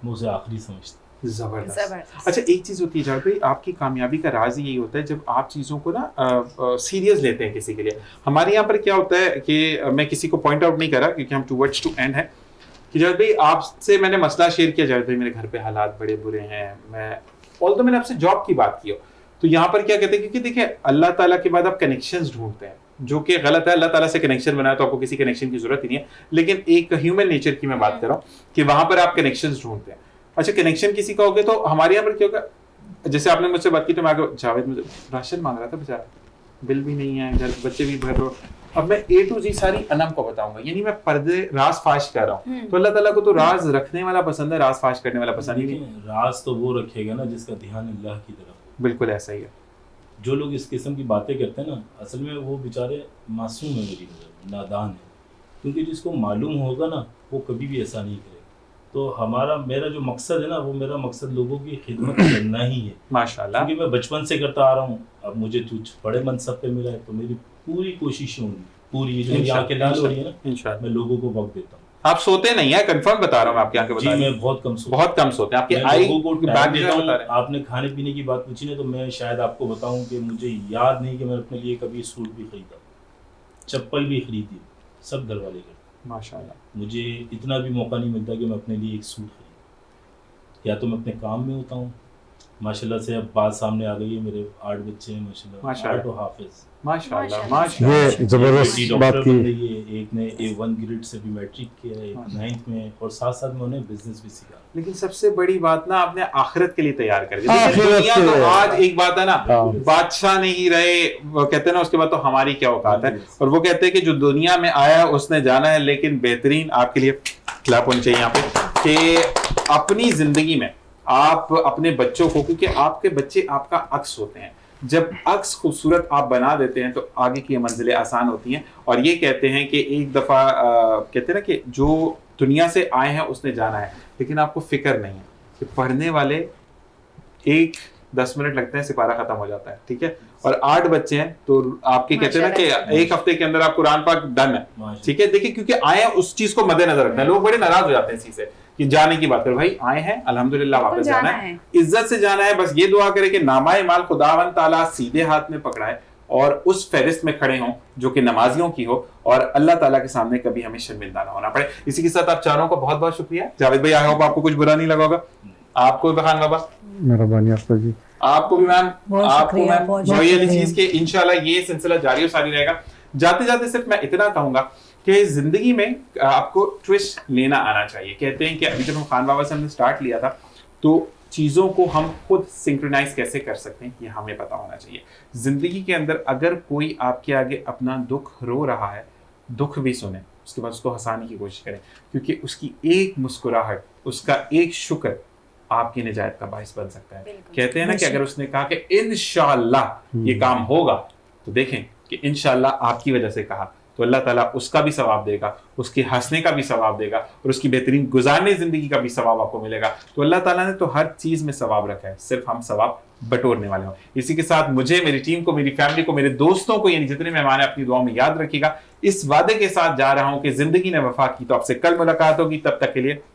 میں اسے آخری سمجھتا ہوں. زبردست. اچھا ایک چیز ہوتی ہے جاوید بھائی, آپ کی کامیابی کا راز یہی ہوتا ہے جب آپ چیزوں کو نا سیریس لیتے ہیں کسی کے لیے. ہمارے یہاں پر کیا ہوتا ہے کہ میں کسی کو پوائنٹ آؤٹ نہیں کرا کیونکہ ہم ٹوورڈز ٹو اینڈ ہیں کہ جاوید بھائی آپ سے میں نے مسئلہ شیئر کیا, جاوید بھائی میرے گھر پہ حالات بڑے برے ہیں, میں آلدو میں نے آپ سے جاب کی بات کی ہو, تو یہاں پر کیا کہتے ہیں کیونکہ دیکھیں اللہ تعالیٰ کے بعد آپ کنیکشنز ڈھونڈتے ہیں جو کہ غلط ہے. اللہ تعالیٰ سے کنیکشن بنایا تو آپ کو کسی کنیکشن کی ضرورت ہی نہیں ہے, لیکن ایک ہیومن نیچر کی میں بات کر رہا ہوں کہ وہاں پر آپ کنیکشنز ڈھونڈتے ہیں. اچھا کنیکشن کسی کا ہوگا تو ہمارے یہاں پر کیا ہوگا, جیسے آپ نے مجھ سے بات کی تو میں آگے جاوید مجھے راشن مانگ رہا تھا بیچارہ, بل بھی نہیں ہے, گھر بچے بھی بھر رہے, اب میں A to Z ساری انم کو بتاؤں گا, یعنی میں پردے راز فاش کر رہا ہوں. تو اللہ تعالیٰ کو تو راز رکھنے والا پسند ہے, راز فاش کرنے والا پسند ہی نہیں. راز تو وہ رکھے گا نا جس کا دھیان اللہ کی طرف. بالکل ایسا ہی ہے. جو لوگ اس قسم کی باتیں کرتے ہیں نا اصل میں وہ بیچارے معصوم ہیں, میری نظر نادان ہیں, کیونکہ جس کو معلوم ہوگا نا وہ کبھی بھی ایسا نہیں کرے. تو میرا جو مقصد ہے نا وہ میرا مقصد لوگوں کی خدمت کرنا ہی ہے ماشاءاللہ, کیونکہ میں بچپن سے کرتا آ رہا ہوں. اب مجھے بڑے منصب پہ ملا ہے تو میری پوری کوشش ہوگی, پوری جو یہاں کے لال ہو رہی ہے نا انشاءاللہ میں لوگوں کو وقت دیتا ہوں. آپ سوتے نہیں ہیں, کنفرم بتا رہا ہوں آپ کے آنکھیں بتا. جی میں بہت کم سوتے ہیں. آپ کی آئی کو بیک دیتا ہوں. آپ نے کھانے پینے کی بات پوچھی نا تو میں شاید آپ کو بتاؤں کہ مجھے یاد نہیں کہ میں اپنے لیے کبھی سوٹ بھی خریدا, چپل بھی خریدی, سب گھر والے کرتے ماشاءاللہ. مجھے اتنا بھی موقع نہیں ملتا کہ میں اپنے لیے ایک سوٹ خریدوں, یا تو میں اپنے کام میں ہوتا ہوں. ماشاءاللہ سے اب بات سامنے آ گئی ہے, میرے 8 بچے ہیں ماشاءاللہ, 8 حافظ ماشاءاللہ. یہ زبردست بات کی. ایک نے A1 گریڈ سے بھی میٹرک کیا ہے, 9th میں, اور ساتھ ساتھ میں انہیں بزنس بھی سکھا. لیکن سب سے بڑی بات نا آپ نے آخرت کے لیے تیار کر دی. دنیا تو آج ایک بات ہے نا, بادشاہ نہیں رہے وہ کہتے ہیں نا, اس کے بعد تو ہماری کیا اوقات ہے. اور وہ کہتے ہیں کہ جو دنیا میں آیا اس نے جانا ہے, لیکن بہترین آپ کے لیے کلاپ ہونی چاہیے یہاں پہ کہ اپنی زندگی میں آپ اپنے بچوں کو, کیونکہ آپ کے بچے آپ کا عکس ہوتے ہیں, جب عکس خوبصورت آپ بنا دیتے ہیں تو آگے کی منزلیں آسان ہوتی ہیں. اور یہ کہتے ہیں کہ ایک دفعہ کہتے ہیں نا کہ جو دنیا سے آئے ہیں اس نے جانا ہے, لیکن آپ کو فکر نہیں ہے کہ پڑھنے والے 10 منٹ لگتے ہیں سپارہ ختم ہو جاتا ہے, ٹھیک ہے, اور 8 بچے ہیں تو آپ کے کہتے ہیں نا کہ ایک ہفتے کے اندر آپ قرآن پاک ڈن ہے, ٹھیک ہے. دیکھیں کیونکہ آئے ہیں اس چیز کو مد نظر رکھنا ہے. لوگ بڑے ناراض ہو جاتے ہیں اسی سے کہ جانے کی بات کرو, بھائی آئے ہیں الحمدللہ واپس جانا ہے, عزت سے جانا ہے. بس یہ دعا کرے کہ نامہ اعمال خداوند تعالیٰ سیدھے ہاتھ میں پکڑائے اور اس فہرست میں کھڑے ہوں جو کہ نمازیوں کی ہو, اور اللہ تعالیٰ کے سامنے کبھی ہمیں شرمندہ نہ ہونا پڑے. اسی کے ساتھ آپ چاروں کو بہت بہت شکریہ. جاوید بھائی آئی ہوپ آپ کو کچھ برا نہیں لگا ہوگا. آپ کو بھی خان بابا مہربانی آپ پر جی, آپ کو بھی میم, آپ کو میم, وہی والی چیز کہ انشاءاللہ یہ سلسلہ جاری و ساری رہے گا. جاتے جاتے صرف میں اتنا کہوں گا کہ زندگی میں آپ کو ٹوسٹ لینا آنا چاہیے. کہتے ہیں کہ ابھی جب ہم خان بابا سے ہم نے سٹارٹ لیا تھا تو چیزوں کو ہم خود سنکرونائز کیسے کر سکتے ہیں یہ ہمیں پتا ہونا چاہیے. زندگی کے اندر اگر کوئی آپ کے آگے اپنا دکھ رو رہا ہے, دکھ بھی سنیں, اس کے بعد اس کو ہنسانے کی کوشش کریں, کیونکہ اس کی ایک مسکراہٹ, اس کا ایک شکر آپ کی نجات کا باعث بن سکتا ہے. کہتے ہیں نا کہ اگر اس نے کہا کہ انشاءاللہ یہ کام ہوگا تو دیکھیں کہ انشاءاللہ آپ کی وجہ سے کہا تو اللہ تعالیٰ اس کا بھی ثواب دے گا, اس کے ہنسنے کا بھی ثواب دے گا, اور اس کی بہترین گزارنے زندگی کا بھی ثواب آپ کو ملے گا. تو اللہ تعالیٰ نے تو ہر چیز میں ثواب رکھا ہے, صرف ہم ثواب بٹورنے والے ہوں. اسی کے ساتھ مجھے, میری ٹیم کو, میری فیملی کو, میرے دوستوں کو, یعنی جتنے مہمان ہیں اپنی دعاؤں میں یاد رکھیے گا. اس وعدے کے ساتھ جا رہا ہوں کہ زندگی نے وفا کی تو آپ سے کل ملاقات ہوگی. تب تک کے لیے